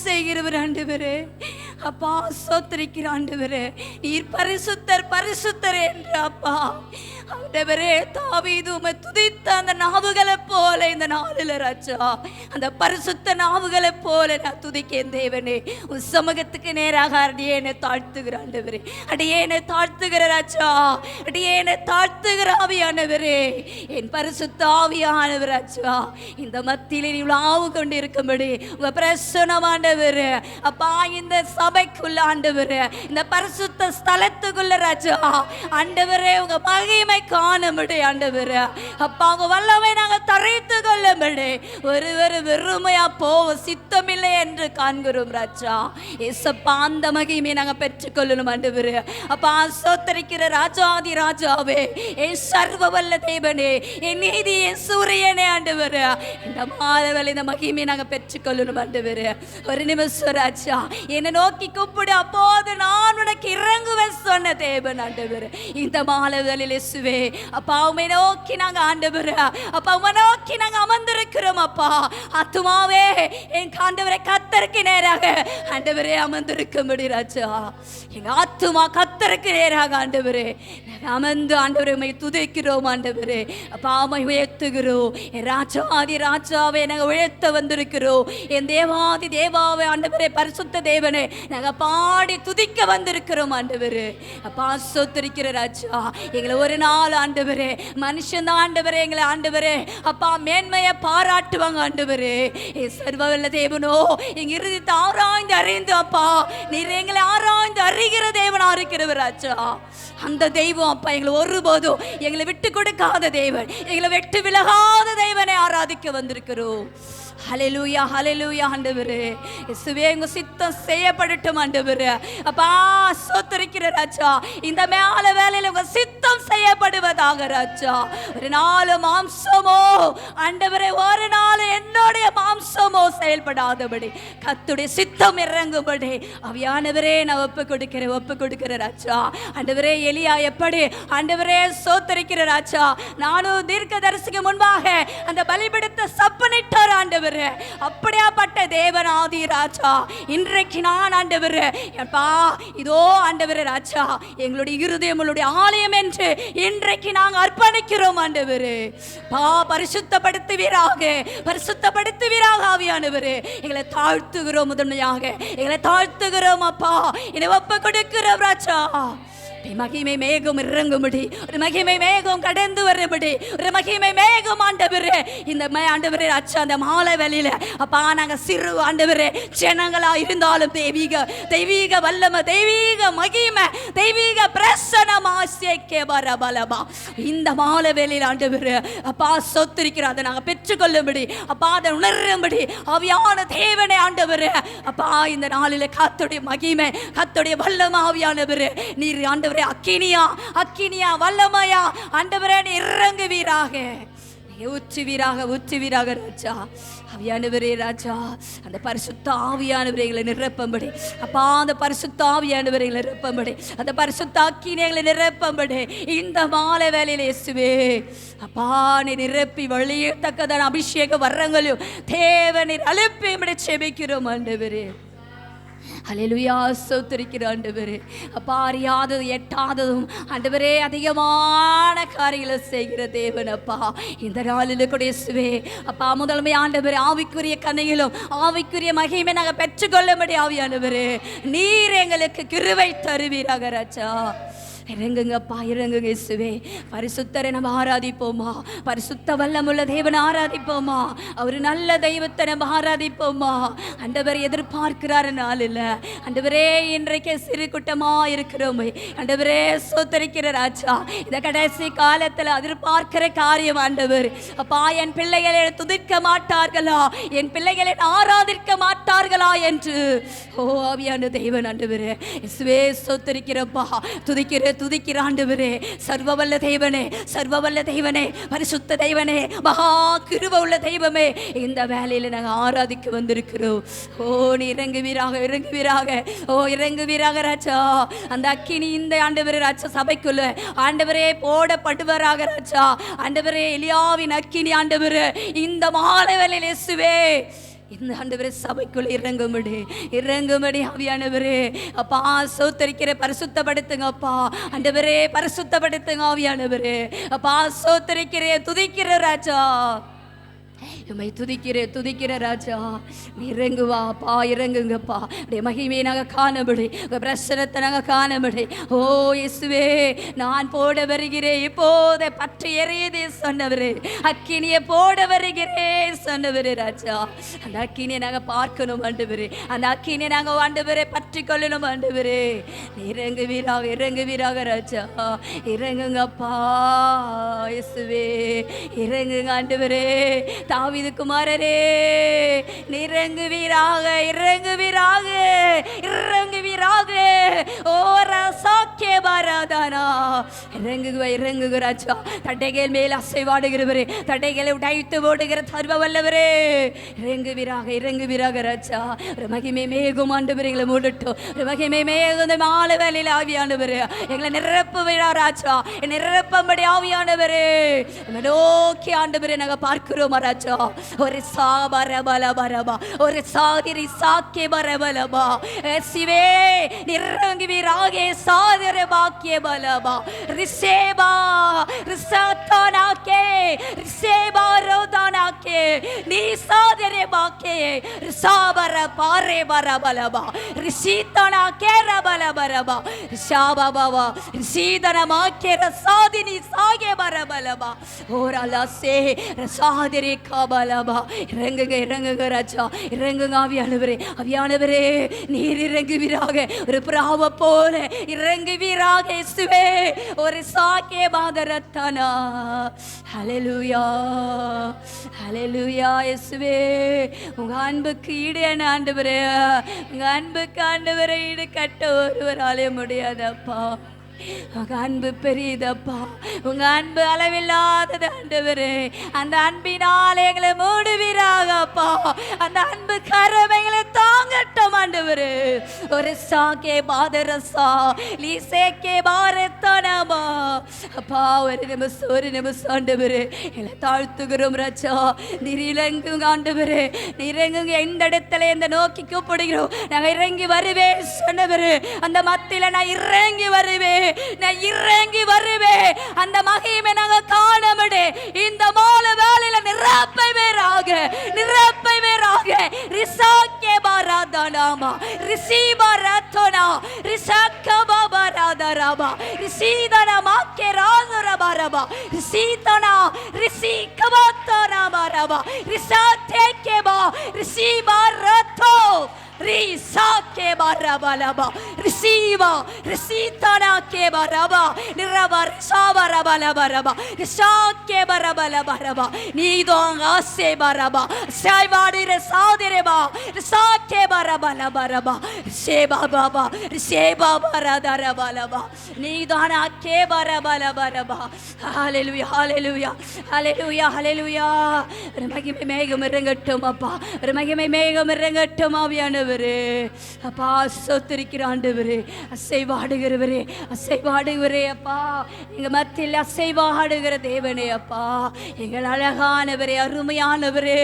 செய்கிறவர் ஆண்டவரே. அப்பா சோத்திரிக்கிற ஆண்டவரே, நீர் பரிசுத்தர் பரிசுத்தர் என்று அப்பா ஆண்டவரே தாவீது உம்மை துதித்த அந்த நாவுகளை போல இந்த நாளில் ராஜா, அந்த பரிசுத்த நாவுகளை போல நான் துதிக்கேன் தேவனே. உன் சமூகத்துக்கு நேராக அடியேனை தாழ்த்துகிற ஆண்டவரே, அடியேனை தாழ்த்துகிற ராஜா, அடியேனை தாழ்த்துகிற ஆவியானவரே, என் பரிசுத்த ஆவியானவர் ராஜா, இந்த மத்தியில் நீ உலாவு கொண்டு இருக்கும்படி உங்க பிரசன்னமானவர் அப்பா இந்த சபைக்குள்ள ஆண்டவர், இந்த பரிசுத்த ஸ்தலத்துக்குள்ள ராஜா ஆண்டவரே உங்க மகிமை காணும்படி ஆண்டவர் அப்பா உங்க வல்லமை நாங்கள் தரைத்து கொள்ளும்படி ஒருவர் வெறுமையா போக சித்தமில்லை என்று காண்கிறோம் ராஜா. ஏசப்பா அந்த மகிமை நாங்கள் பெற்றுக்கொள்ளணும் ஆண்டவர். அப்பா சோத்தரிக்கிற ராஜாதி ராஜாவே, என் சர்வ வல்ல தேவனே, என் நீதி என் சூரியனே ஆண்டவர், இந்த மாதவல் இந்த மகிமை நாங்கள் பெற்றுக்கொள்ளணும் ஆண்டவர். ஒரு நிமிஷம் ராஜா என்னை நோக்கி கூப்பிடு, அப்போது நான் உனக்கு இறங்குவேன் சொன்ன தேவன் ஆண்டவர். இந்த மாதவலில் இயேசுவே அப்பா உம்மை நோக்கி நாங்க ஆண்டவர், அப்பா உம்மை நோக்கி நாங்க அமர்ந்திருக்கிறோம். அப்பா ஆத்துமாவே என் ஆண்டவரே கர்த்தருக்கு நேராக ஆண்டவரே அமர்ந்திருக்கும்படி ராஜா, எங்க ஆத்துமா கர்த்தருக்கு நேராக ஆண்டவரே அமர்ந்து ஆண்டவரை உம்மை துதிக்கிறோம் ஆண்டவரே. அப்பா உம்மை உயர்த்துகிறோம் என் ராஜாதி ராஜாவே, நாங்கள் உயர்த்த வந்திருக்கிறோம். என் தேவாதி தேவாவே ஆண்டவரே, பரிசுத்த தேவனே, நாங்கள் பாடி துதிக்க வந்திருக்கிறோம் ஆண்டவரே. அப்பா சொத்திருக்கிற ராஜா, எங்களை ஒரு நாள் ஆண்டவரே மனுஷன் தான் ஆண்டவரே எங்களை ஆண்டவரே அப்பா மேன்மையை பாராட்டுவாங்க ஆண்டவரே. சர்வவல்ல தேவனோ எங்க இறுதித்தை ஆராய்ந்து அறிந்து அப்பா நீர் எங்களை ஆராய்ந்து அறிகிற தேவனா இருக்கிறவர் ராஜா. அந்த தெய்வம் அப்பா எங்களை ஒருபோதும் எங்களை விட்டு கொடுக்காத தேவன், எங்களை விட்டு விலகாத தேவனை ஆராதிக்க வந்திருக்கிறோம். ஹல்லேலூயா ஹல்லேலூயா ஆண்டவரே. இயேசுவே உங்க சித்தம் செய்யப்படட்டும் ஆண்டவரே. அப்பா ஸ்தோத்திரிக்கிற ராஜா, இந்த மேல வேளையில உங்க சித்தம் செய்யப்படுவதாக ராஜா. ஒரு நாள் மாம்சமோ ஆண்டவரே, ஒரு நாள் என்னுடைய மாம்சமோ செயல்படாதபடி கர்த்தருடைய சித்தம் இறங்கும்படி ஆவியானவரே நான் ஒப்பு கொடுக்கிற ராஜா. ஆண்டவரே எலியா எப்படி ஆண்டவரே ஸ்தோத்திரிக்கிற ராஜா, நானும் தீர்க்கதரிசிக்கு முன்பாக அந்த பலிபீடத்தை சப்பனிட்டார் ஆண்டவர். அப்படியாப்பட்ட தேவனாதி ராஜா, இன்றைக்கு நான் ஆண்டவர் அப்பா இதோ ஆண்டவர் ராஜா எங்களுடைய இருதயம் உங்களுடைய ஆலயம் என்று இன்றைக்கு நாங்கள் அர்ப்பணிக்கிறோம் ஆண்டவர். பா பரிசுத்தப்படுத்துவீராக ஆவியானவர், எங்களை தாழ்த்துகிறோம், முதன்மையாக எங்களை தாழ்த்துகிறோம் அப்பா, என்னை ஒப்பு கொடுக்கிறோம் ராஜா. மகிமை மேகம் இறங்கும்படி, ஒரு மகிமை மேகம் கடந்து வரும்படி, ஒரு மகிமை மேகம் ஆண்டவரே இந்த ஆண்டவரே அச்சா அந்த மாலை வேளையில அப்பா நாங்க சிறு ஆண்டவரே ஜனங்களா இருந்தாலும் தெய்வீக வல்லமை, தெய்வீக மகிமை, தெய்வீக பிரசன்னமா பலமா இந்த மாலை வேளையில ஆண்டவரே அப்பா சொத்திருக்கிற அதை நாங்க பெற்றுக்கொள்ளும்படி அப்பா அதை உணரும்படி ஆவியான தேவனே ஆண்டவரே அப்பா இந்த நாளில கர்த்தருடைய மகிமை, கர்த்தருடைய வல்லமை ஆவியானவரே நீர் ஆண்டவரே அக்கினியா வல்லமையா ஆண்டவரே இறங்குவீராக, ஊற்றுவீராக ராஜா. ஆவியானவரே ராஜா, அந்த பரிசுத்த ஆவியானவரை எங்களை நிரப்பும்படி அப்பா, அந்த பரிசுத்த ஆவியானவரை எங்களை நிரப்பும்படி, அந்த பரிசுத்த அக்கினி எங்களை நிரப்பும்படி இந்த மாலை வேளையில இயேசுவே அப்பா நீ நிரப்பி வழியத்தக்கதான அபிஷேக வரங்களையும் தேவனை அழுப்பி செபிக்கிறோம் ஆண்டவரே. ஹல்லேலூயா ஸ்தோத்திரிக்கிற ஆண்டவரே. அப்பா அறியாதது எட்டாததும் ஆண்டவரே அதிகமான காரியங்களை செய்கிற தேவன் அப்பா இந்த நாளில் கூட இயேசுவே அப்பா முதன்மை ஆண்டவரே ஆவிக்குரிய கனிகளும் ஆவிக்குரிய மகிமை நாங்கள் பெற்றுக்கொள்ளும்படி ஆவியானவரே நீர் எங்களுக்கு கிருபை தருவீராக ராஜா. இறங்குங்கப்பா இறங்குங்க இயேசுவே. பரிசுத்தரை நம்ம ஆராதிப்போமா, பரிசுத்த வல்லமுள்ள தேவனை ஆராதிப்போமா, அவர் நல்ல தெய்வத்தை நம்ம ஆராதிப்போமா. ஆண்டவர் எதிர்பார்க்கிறார் நாளில் ஆண்டவரே இன்றைக்கு சிறு கூட்டமா இருக்கிறோம் ஆண்டவரே ஸ்தோத்திரிக்கிற ராஜா. இந்த கடைசி காலத்தில் எதிர்பார்க்கிற காரியம் ஆண்டவர் அப்பா, என் பிள்ளைகளை துதிக்க மாட்டார்களா, என் பிள்ளைகளை ஆராதிக்க மாட்டார்களா என்று ஓ ஆவியான தெய்வன் ஆண்டவரே இயேசுவே ஸ்தோத்திரிக்கிறப்பா, துதிக்கிற ஆண்டவரே சர்வவல்ல தேவனே பரிசுத்த தேவனே மகா கிருபை உள்ள தெய்வமே இந்த வேலையில நாங்கள் ஆராதிக்க வந்திருக்கிறோம். ஓ நீ இறங்குவீராக ராஜா. அந்த அக்கினி இந்த ஆண்டவரே ராஜா சபைக்குள்ள ஆண்டவரே போடப்படுவாராக ராஜா. ஆண்டவரே எலியாவின் அக்கினி ஆண்டவரே இந்த மாலை வேளையில இயேசுவே இந்த ஆண்டவரே சபைக்குள்ள இறங்கும்படி ஆவியானவரே அப்பா சோத்தரிக்கிற பரிசுத்தப்படுத்துங்க அப்பா. ஆண்டவரே பரிசுத்தப்படுத்துங்க ஆவியானவரே அப்பா. சோத்தரிக்கிற துதிக்கிற ராஜா, உம்மை துதிக்கிற ராஜா, இறங்குவாப்பா, இறங்குங்கப்பா. உடைய மகிமையை நாங்கள் காணபடி, உங்கள் பிரசனத்தை நாங்கள் காணபடி. ஓ இயேசுவே, நான் போட வருகிறேன், இப்போதை பற்றி எறியதே சொன்னவரே, அக்கினியை போட வருகிறேன் சொன்னவரே ராஜா. அந்த அக்கினியை நாங்கள் பார்க்கணும் ஆண்டவரே, அந்த அக்கினியை நாங்கள் ஆண்டவரே பற்றி கொள்ளணும் ஆண்டவரே. இறங்குவீராக ராஜா, இறங்குங்கப்பா இயேசுவே, இறங்குங்க ஆண்டவரே. தாவீது குமாரரே, இறங்குவீராக, ஓ ரசாக்கே பாராதானா. இறங்குக ராஜா. தட்டைகள் மேல் அசைவாடுகிறவரே, தட்டைகளை உடைத்து ஓடுகிற சர்வ வல்லவரே, இறங்குவீராக ராஜா. ஒரு மகிமை மேகம் ஆண்டவர்களை மூடட்டும், ஒரு மகிமை மேகம் மாலை வேலையில் ஆவியானவரே எங்களை நிரப்புவீரா ராஜா, நிரப்பம்படி ஆவியானவரே நோக்கி ஆண்டவரே நாங்கள் பார்க்கிறோம் ராஜா. ஒரு சாபரபலபரபா, ஒரு சாதிரி சாக்கே பரபலபா சிவே நிறங்குவீராக சாதர பாக்கிய பலபா ரிசேபா ரிசத்தானாக்கே ரிசேபா ரோதானாக்கே நீ சாதர பாக்கே ரிசாபர பாரே பரபலபா ரிசீத்தனாக்கே ரபலபரபா ரிஷாபாபா ரிசீதனமாக்கே ரசாதினி சாகே பரபலபா ஓரலசே ரசாதிரி காபலபா. இறங்குங்க ராஜா, இறங்குங்க ஆவியானவரே, நீர் இறங்குவீராக. ஒரு புறாவை போல இறங்குவீராக இயேசுவே. ஒரு சாக்கே பாதரத்தானா. ஹல்லேலூயா, ஹல்லேலூயா இயேசுவே. உங்க அன்புக்கு ஈடு என்ன ஆண்டவரே, உங்க அன்புக்கு ஆண்டவரை ஈடு கட்ட ஒருவராலே முடியாதப்பா. உங்க அன்பு பெரியதப்பா, உங்க அன்பு அளவில்லாதது ஆண்டவரே. அந்த அன்பினால் எங்களை மூடுவீராகப்பா, அந்த அன்பு கரவைகளை தாங்கட்டும் ஆண்டவரே. ஒரு சாக்கே பாதரசா லீசேக்கே பாரத்தனமா அப்பா. ஒரு நிமிஷம் ஆண்டவரே எங்களை தாழ்த்துகிறோம் ராஜா. நீர் இறங்குங்க ஆண்டவரே, இறங்குங்க. எந்த இடத்துல இந்த நோக்கி கூப்பிடுகிறோம் நாங்கள் இறங்கி வருவேன் சொன்னவரே, அந்த மத்தியில நான் இறங்கி வருவேன், நான் இறங்கி வருவேன். அந்த மகிமை நாங்கள் காணமுடி இந்த மாலை வேளையில நிரப்பைவேராக ரிசாக்கே பாராதானாமா ரிசீபா ரத்தோனா ரிசாக்கபா பாராதாராமா ரிசீதனா மாக்கே ராதரபாரபா ரிசீதனா ரிசீகபாத்தனா பாரபா ரிசாத்தேக்கேபா ரிசீபா ரத்தோ ரிசாக்கே பாரபாலபா ரிசீவா ரிசீதனா கே பாரபா நிரபா ரிசாபரபலபரபா ரிசாக்கே பரபலபரபா நீதோங்க ஆசே பரபா சாய்வாடிர சாதிரபா ரிசாக்கே பரபலபரபா ரிசேபா பாபா ரிசேபா பரதரபலபா நீதானா கே பரபலபரபா. ஹல்லேலூயா, ஹல்லேலூயா, ஹல்லேலூயா, ஹல்லேலூயா. ஒரு மகிமை மேகம் இறங்கட்டும் அப்பா, ஒரு மகிமை மேகம் இறங்கட்டும் ஆவியானவரே. அப்பா சொத்திருக்கிற ஆண்டவரே, அசைவாடுகிறவரே அப்பா. எங்க மத்தியில் அசைவாடுகிற தேவனே அப்பா, எங்கள் அழகானவரே, அருமையானவரே,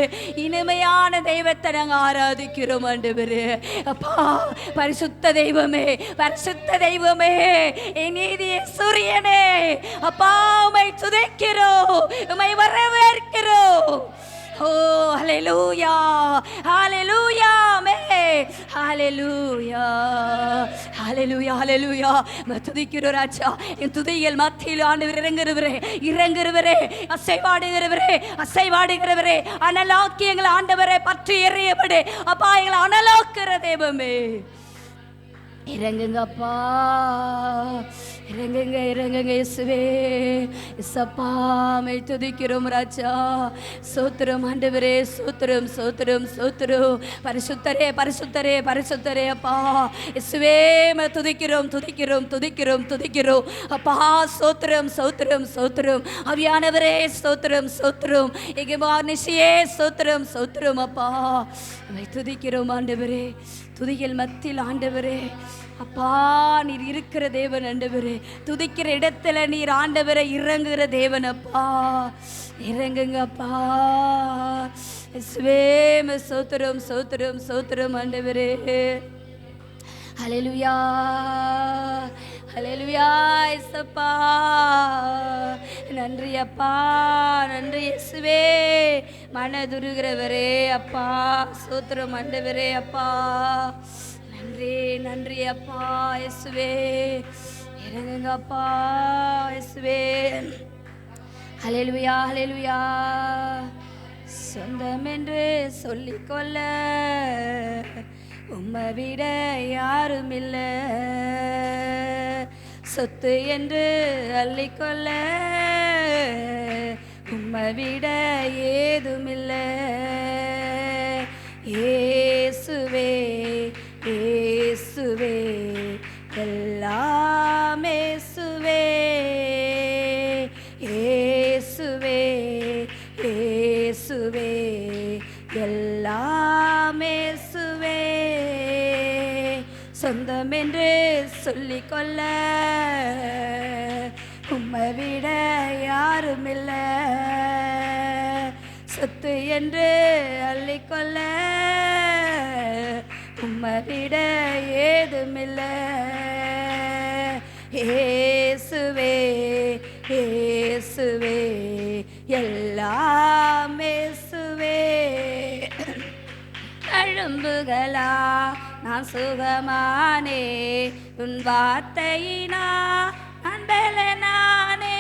இனிமையான தெய்வத்தை நாங்கள் ஆராதிக்கிறோம் ஆண்டவரே. அப்பா பரிசுத்த தெய்வமே, என் நீதிய சூரியனே அப்பா, உம்மை துதிக்கிறோம், உம்மை வரவேற்கிறோம். ஓ ஹல்லேலூயா, ஹல்லேலூயா, ஹல்லேலூயா, ஹல்லேலூயா, ஹல்லேலூயா. துதிக்கிறோம் ராஜா. என் துதிகள் மத்தியில் ஆண்டவர் இறங்குகிறவரே, அசைவாடுகிறவரே, அனலாக்கி எங்களை ஆண்டவரை பற்றி எறியபடி அப்பா எங்களை அனலாக்குற தெய்வமே இறங்குங்கப்பா, இறங்குங்க இயேசுவே. இயேசப்பா மை துதிக்கிறோம் ராஜா. சோத்திரம் ஆண்டவரே, சோத்திரம். பரிசுத்தரே அப்பா இயேசுவே, மை துதிக்கிறோம் அப்பா. சோத்திரம் ஆவியானவரே, சோத்திரம் எகமானிசியே, சோத்திரம் அப்பா. மை துதிக்கிறோம் ஆண்டவரே, துதிகள் மத்தியில் ஆண்டவரே அப்பா நீர் இருக்கிற தேவன் ஆண்டவரே. துதிக்கிற இடத்துல நீர் ஆண்டவரை இறங்குகிற தேவன் அப்பா. இறங்குங்கப்பா, இயேசுவே சோத்திரம் சோத்திரம் சோத்திரம் ஆண்டவரே. ஹல்லேலூயா ஹல்லேலூயா இயேசப்பா. நன்றி அப்பா, நன்றி இயேசுவே. மனதுருகிறவரே அப்பா, சோத்திரம் ஆண்டவரே அப்பா. நன்றி நன்றி அப்பா இயேசுவே. இறங்குங்க அப்பா இயேசுவே. ஹல்லேலூயா ஹல்லேலூயா. சொந்தம் என்று சொல்லிக்கொள்ள உம்மை விட யாரும் இல்லை, சொத்து என்று அள்ளிக்கொள்ள உம்மை விட ஏதுமில்லை. இயேசுவே இயேசுவே எல்லாம் இயேசுவே. இயேசுவே இயேசுவே எல்லாம் இயேசுவே. சொந்தம் என்று சொல்லிக்கொள்ள உம்மை விட யாருமில்லை, சொத்து என்று அள்ளிக்கொள்ள உம்மை விட ஏதுமில்லை. இயேசுவே இயேசுவே எல்லாம் இயேசுவே. தழும்புகளா நான் சுகமானே, உன் வார்த்தையினா நான் பெலனானே,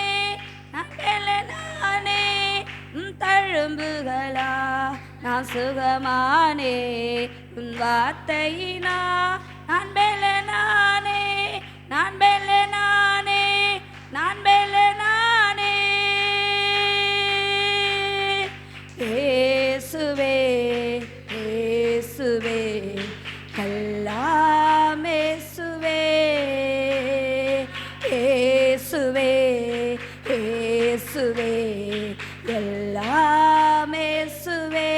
நான் பெலனானே. தழும்புகளா நான் சுகமானே, உன் வார்த்தையினா நான் பெலனானே, நான் பெலனானே, நான் பெலனானே. இயேசுவே இயேசுவே எல்லாம் இயேசுவே. இயேசுவே இயேசுவே எல்லாம் இயேசுவே.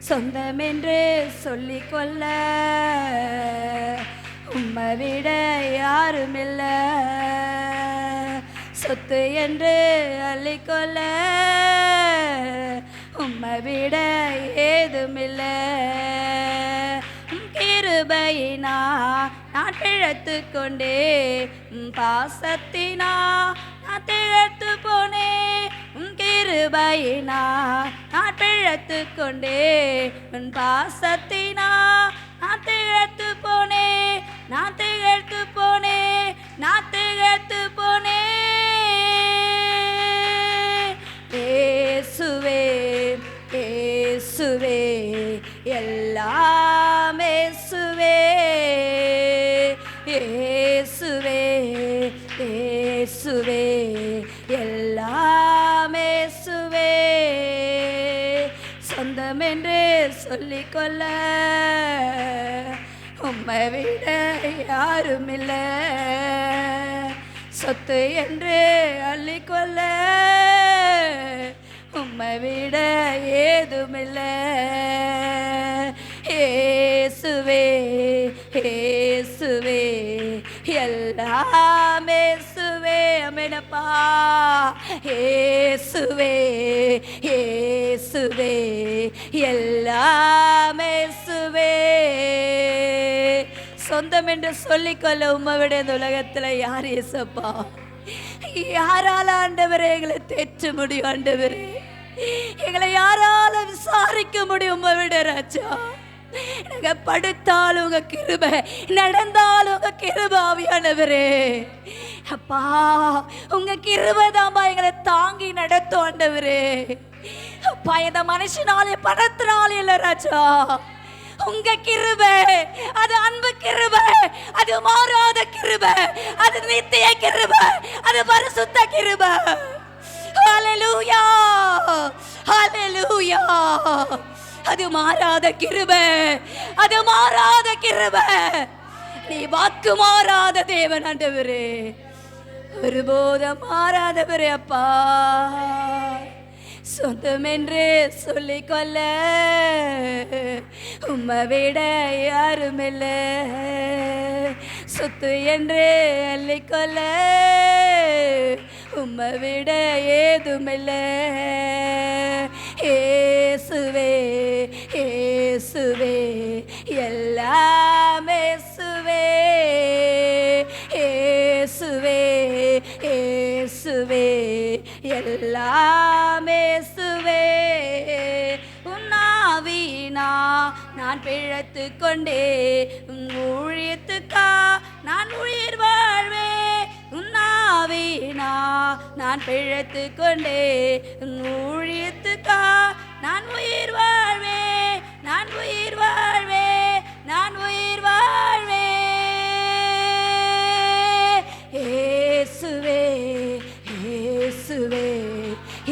சொந்தம் என்று சொல்லிக்கொள்ள உம்மை விட யாருமில்லை, சொத்து என்று அள்ளிக்கொள்ள உம்மை விட ஏதுமில்லை. கிருபையினா நான் பிழைத்து கொண்டே, பாசத்தினா நான் திழைத்து போனே. கிருபையினா நான் பிழைத்து கொண்டே, உன் பாசத்தினா நான் திழைத்து போனே, நான் திழைத்து போனே, நான் திழைத்து போனே. இயேசுவே இயேசுவே எல்லாம் இயேசுவே. இயேசுவே இயேசுவே எல்லாம் இயேசுவே. சொந்தம் என்று சொல்லிக்கொள்ள உம்மை விட யாருமில்லை, சொத்து என்று அள்ளிக்கொள்ள உம்மை விட ஏதுமில்லை. இயேசுவே இயேசுவே எல்லாம் இயேசுவே. அமேனப்பா. இயேசுவே இயேசுவே எல்லாம் இயேசுவே. சொந்தம் என்று சொல்லிக்கொள்ள உம்மை விட இந்த உலகத்தில் யார் இயேசப்பா? யாரால ஆண்டவரே எங்களை தேற்ற முடியும்? ஆண்டவரே எங்களை யாரால விசாரிக்க முடியும்? உம்மை விட ராஜா. நாங்க படுத்தாலும் உங்க கிருபை, நடந்தாலும் உங்க கிருபை ஆவியானவரே. அப்பா உங்க கிருபை தான்பா எங்களை தாங்கி நடத்தும் ஆண்டவரே. அப்பா இந்த மனுஷனாலே பணத்தினாலே இல்ல ராஜா, உங்க கிருபை, அது அன்பு கிருபை, அது மாறாத கிருபை, அது நித்திய கிருபை, அது பரிசுத்த கிருபை. ஹல்லேலூயா ஹல்லேலூயா. அது மாறாத கிருபை, அது மாறாத கிருபை. நீ வாக்கு மாறாத தேவன் ஆண்டவரே, ஒருபோதும் மாறாதவரே அப்பா. சொந்தம் என்று சொல்லிக்கொள்ள உம்மை விட யாருமில்லை, சொத்து என்று அள்ளிக்கொள்ள உம்மை விட ஏதுமில்லை. இயேசுவே இயேசுவே எல்லாம் இயேசுவே இயேசுவே இயேசுவே எல்லாம் இயேசுவே. உன்னாவினா நான் பிழைத்து கொண்டே ஊழியத்துக்கா நான் உயிர் வாழ்வே. உன்னாவினா நான் பிழைத்து கொண்டே ஊழியத்துக்கா நான் உயிர் வாழ்வே. நான் உயிர் வாழ்வே. நான் உயிர் வாழ்வே. இயேசுவே இயேசுவே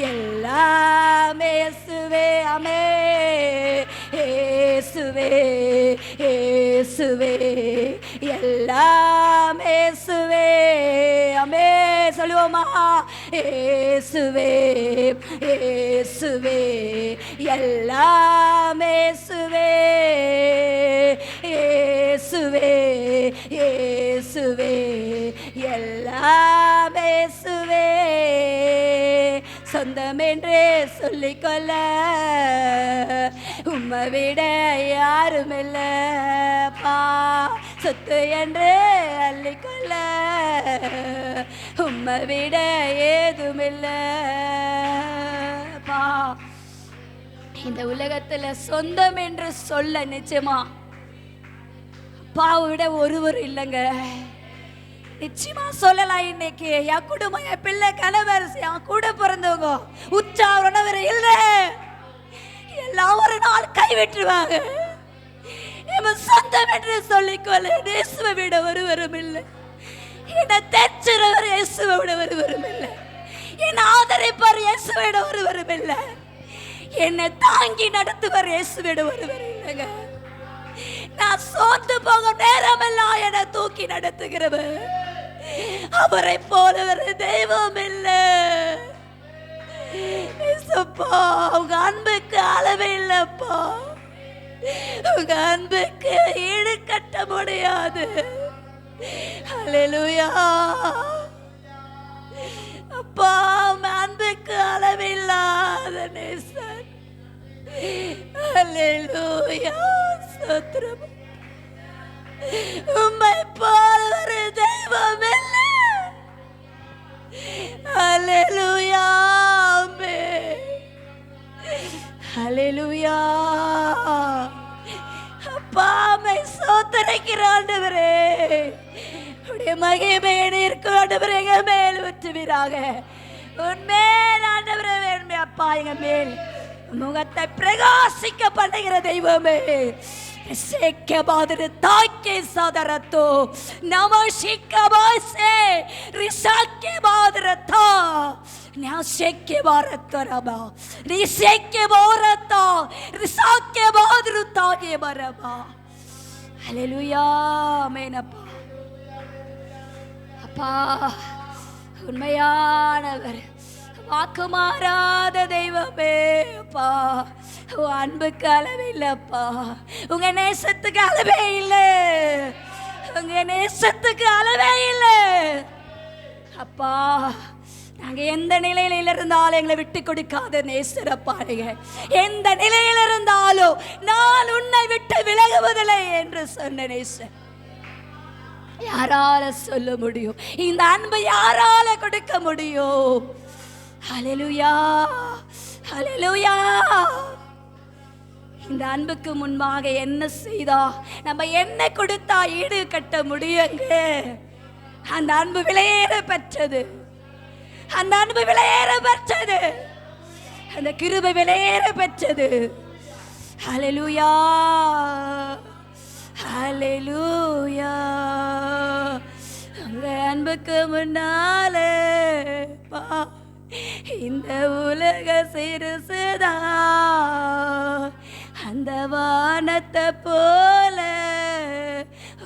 எல்லாம் இயேசுவே. ஆமே இயேசுவே இயேசுவே எல்லாம் இயேசுவே. ஆமே சொல்லுவோமா? இயேசுவே இயேசுவே எல்லாம் இயேசுவே. இயேசுவே இயேசுவே எல்லாம் இயேசுவே. சொந்தம் என்றே சொல்லிக்கொள்ள உம்மை விட யாரும் இல்லப்பா. சொத்து என்று அள்ளிக்கொள்ள உம்மை விட ஏதும் இல்லப்பா. இந்த உலகத்துல சொந்தம் என்று சொல்ல நிச்சயமா அப்பாவை விட ஒருவர் இல்லைங்க. நிச்சயமா சொல்லலாம். இன்னைக்கு என் குடும்பம், என் பிள்ளை, கணவர், என் கூட பிறந்தவங்க உற்சாகவர் இல்லை, எல்லாம் ஒரு நாள் கைவிட்டுருவாங்க. சொந்தம் என்று சொல்லிக்கொள்ள இயேசுவை விட ஒருவரும் இல்லை. என்னை தெச்சுறவர் இயேசுவை விட ஒருவரும் இல்லை. என்னை ஆதரிப்பவர் இயேசுவை விட ஒருவரும் இல்லை. என்னை தாங்கி நடத்துவர் இயேசுவை விட ஒருவரும் இல்லைங்க. நான் சோர்ந்து போக நேரமெல்லாம் என்னை தூக்கி நடத்துகிறவர் அவரை போல ஒரு தெய்வம் இல்லை. உங்க அன்புக்கு அளவே இல்லப்பா. உங்க அன்புக்கு ஈடு கட்ட முடியாது. ஹல்லேலூயா. அப்பா உங்க அன்புக்கு அளவில்லாத நேசன். ஹல்லேலூயா. ஸ்தோத்திரம். உம்மை போல ஒரு தெய்வம் இல்லை. ஹல்லேலூயா. ஹல்லேலூயா. அப்பா உம்மை ஸ்தோத்திரிக்கிற ஆண்டவரே, உடைய மகிமை இருக்கு ஆண்டவரே, எங்க மேல் ஊற்றுவீராக. உன்மேல் ஆண்டவரே வேண்மை அப்பா, எங்க மேல் முகத்தை பிரகாசிக்க பண்ணுகிற தெய்வமே. Seke badre taike sadarato namashika base risake badre ta nyaseke barataraba riseke borata risake badru tage baraba. Hallelujah. Amen. அப்பா உண்மையானவர், வாக்கு மாறாத தெய்வமே. அப்பா அன்புக்கு அளவே இல்லப்பா. உங்க நேசத்துக்கு அளவே இல்லை. உங்க நேசத்துக்கு அளவே இல்லை அப்பா. நாங்க எந்த நிலையில இருந்தாலும் எங்களை விட்டு கொடுக்காத நேசரப்பா. எந்த நிலையில இருந்தாலும் நான் உன்னை விட்டு விலகுவதில்லை என்று சொன்ன நேசர். யாரால சொல்ல முடியும்? இந்த அன்பை யாரால கொடுக்க முடியும்? ஹல்லேலூயா. ஹல்லேலூயா. இந்த அன்புக்கு முன்பாக என்ன செய்தா, நம்ம என்ன கொடுத்தா ஈடு கட்ட முடியுங்க? அந்த அன்பு விலையேற பெற்றது. அந்த அன்பு விலையேற பெற்றது. அந்த கிருபை விலையேற பெற்றது. ஹல்லேலூயா. ஹல்லேலூயா. அந்த அன்புக்கு முன்னாலே பா இந்த உலக சிறுசுதா. அந்த வானத்தை போல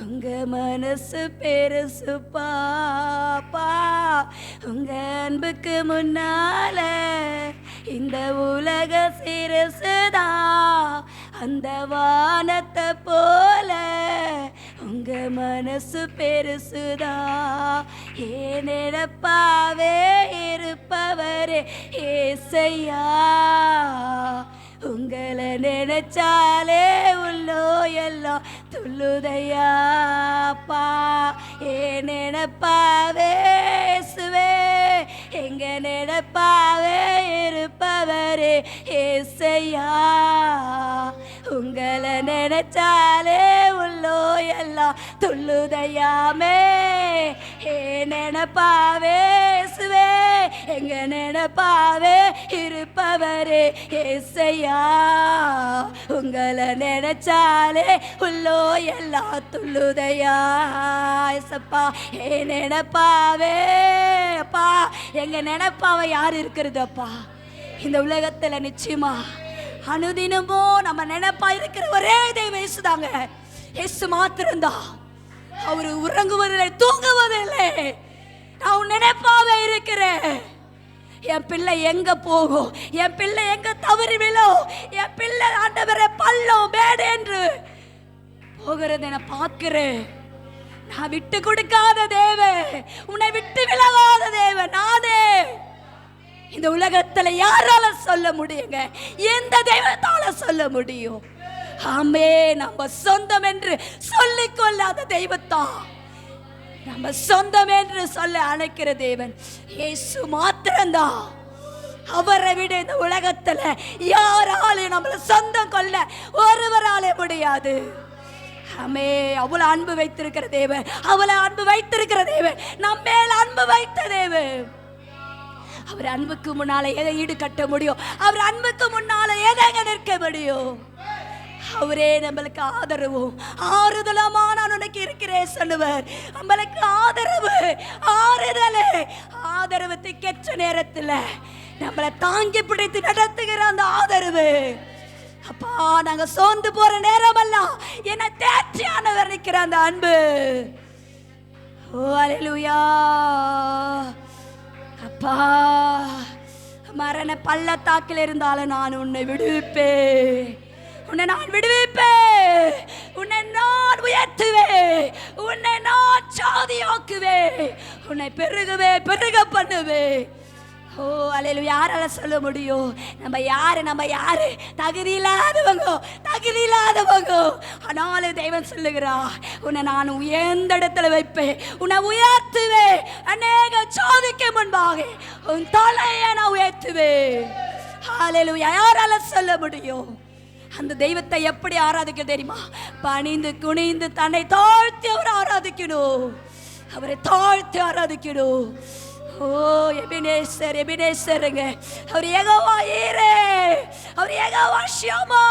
உங்க மனசு பெருசு பாப்பா. உங்க அன்புக்கு முன்னால இந்த உலக சிறுசுதா. அந்த வானத்தை போல உங்க மனசு பெருசுதா. ஏனெனப்பாவே இருப்ப இருப்பவரே ஏசையா. உங்களை நினைச்சாலே உள்ளோ எல்லாம் துள்ளுதையாப்பா. ஏன் நினைப்பாவே இயேசுவே, எங்க நினைப்பாவே இருப்பவரே ஏசையா. உங்களை நினைச்சாலே உள்ளோ எல்லாம் துள்ளுதையாமே. ஏன் நினைப்பாவே இயேசுவே, எங்க நினைப்பாவே இருப்பவரே ஏசையா. உங்களை நினைச்சாலே உள்ளோ எல்லாம் துள்ளுதையா ஏசப்பா. ஏன் நினைப்பாவே அப்பா, எங்க நினைப்பாவை யார் இருக்கிறது அப்பா இந்த உலகத்துல? நிச்சயமா அனுதினமோ நம்ம நினைப்பா இருக்கிற ஒரே தெய்வம் இயேசுதாங்க. இயேசு மாத்திரம்தான். அவரு உறங்குவதில்லை, தூங்குவதில்லை. நான் நினைப்பாவே இருக்கிறேன். என் பிள்ளை எங்க போகும், என் பிள்ளை எங்க தவறி விழும், என் பிள்ளை ஆண்டவரே பள்ளம் மேடு என்று போகிறது என பார்க்கிறேன். நான் விட்டு கொடுக்காத தேவன், உன்னை விட்டு விலகாத தேவன் நானே. இந்த உலகத்துல யாரால சொல்ல முடியுங்க? எந்த தெய்வத்தால சொல்ல முடியும்? ஆமே, நம்ம சொந்தம் என்று சொல்லிக் கொள்ளாத தெய்வத்தான் நம்ம சொந்தம் என்று சொல்ல அழைக்கிற தேவன் இயேசு மாத்திரம்தான். அவரை விட இந்த உலகத்துல யாராலும் நம்மள சொந்தம் கொள்ள ஒருவராலே முடியாது. ஆமே, அவ்வளவு அன்பு வைத்திருக்கிற தேவன், அவ்வளவு அன்பு வைத்திருக்கிற தேவன், நம்ம மேல அன்பு வைத்த தேவன். அவர் அன்புக்கு முன்னால எதை ஈடு கட்ட முடியும்? அவர் அன்புக்கு முன்னால எதங்க நிற்க முடியும்? அவரே நம்மளுக்கு ஆதரவும் ஆறுதலமா நான் உனக்கு இருக்கிறேன் சொல்லுவார். நம்மளுக்கு ஆதரவு, ஆறுதல், ஆதரவு திக்கற்ற நேரத்தில் நம்மளை தாங்கி பிடித்து நடத்துகிற அந்த ஆதரவு. அப்பா, நாங்க சோர்ந்து போற நேரமெல்லாம் என்ன தேர்ச்சியானவர் நிற்கிற அந்த அன்பு. ஓ அல்லேலூயா. அப்பா, மரண பள்ளத்தாக்கில் இருந்தாலும் நான் உன்னை விடுவிப்பேன், உன்னை நான் விடுவிப்பேன், உன்னை நான் உயர்த்துவேன், உன்னை நான் சாதியாக்குவேன், உன்னை பெருக பண்ணுவேன். ஓ அல்லேலூயா. யாரால சொல்ல முடியும்? நம்ம யாரு தகுதி இல்லாதவங்க. ஆனாலும் தெய்வம் சொல்லுகிறா, உன்னை நான் உயர்ந்த இடத்துல வைப்பேன், உன்னை உயர்த்துவேன், அநேக சாதிக்கு முன்பாக உன் தலையை நான் உயர்த்துவேன். அல்லேலூயா. யாரால சொல்ல முடியும்? அந்த தெய்வத்தை எப்படி ஆராதிக்க தெரியுமா? பணிந்து குனிந்து தன்னை தாழ்த்தி அவர் ஆராதிக்கணும், அவரை தாழ்த்தி ஆராதிக்கணும். ஓ எபினேசருங்க, அவர் யெகோவா ஈரே, அவர் யெகோவா ஷமா.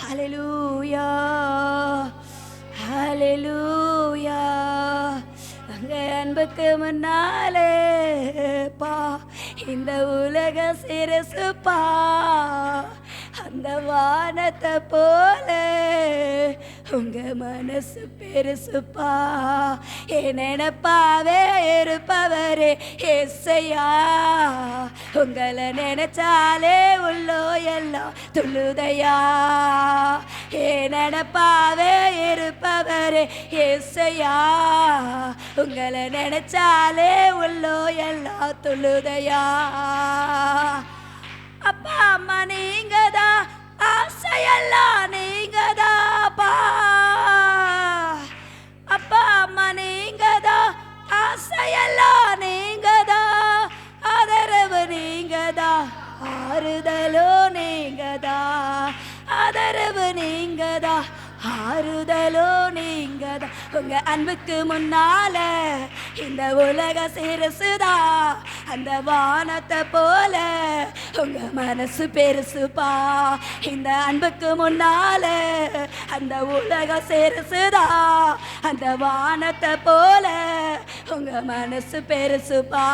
ஹல்லேலூயா, ஹல்லேலூயா. அங்க அன்புக்கு முன்னாலே பா இந்த உலக சிரசுப்பா, அந்த வானத்தை போல உங்க மனசு பெருசுப்பா. என் நினைப்பாவே இருப்பவரே ஏசையா. உங்களை நினைச்சாலே உள்ளோ எல்லாம் துள்ளுதையா. என் நினைப்பாவே இருப்பவரே ஏசையா. உங்களை நினைச்சாலே உள்ளோ எல்லாம் துள்ளுதையா. அப்பா அம்மா நீங்கதான், ஆசையெல்லாம் நீங்கதாப்பா. அப்பா அம்மா நீங்கதான், ஆசையெல்லாம் நீங்கதான், ஆதரவு நீங்கதான், ஆறுதலோ நீங்கதான், ஆதரவு நீங்கதான், ஆறுதலோ நீங்கதான். உங்க அன்புக்கு முன்னால இந்த உலக சிறுசுதா, அந்த வானத்தை போல உங்க மனசு பெருசுப்பா. இந்த அன்புக்கு முன்னால அந்த உலக சிறுசுதா, அந்த வானத்தை போல உங்க மனசு பெருசுப்பா.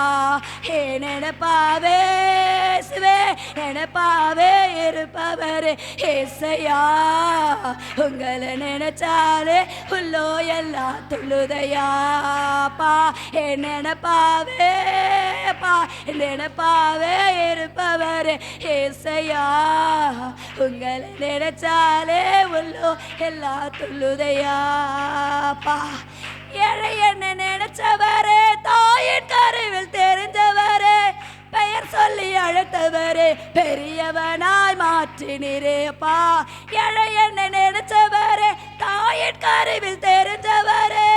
ஏ நினைப்பாவே சிவே, நினைப்பாவே இருப்பவரே ஏசையா. உங்களை நினைச்சாலே உள்ளோ எல்லாம் துள்ளுதையாப்பா. என் நினைப்பாவே பா, நினைப்பாவே இருப்பவரே ஏசையா. உங்களை நினைச்சாலே உள்ளோ எல்லாம் துள்ளுதையாப்பா. ஏழை என்ன நினைச்சவரே, தாயின் கருவில் தெரிஞ்சவரே, பெயர் சொல்லி அழைத்தவரே பெரியவனாய் மாற்றினீரே அப்பா. ஏழை என்ன நினைச்சவரே தாயின் கருவில் தெரிஞ்சவரே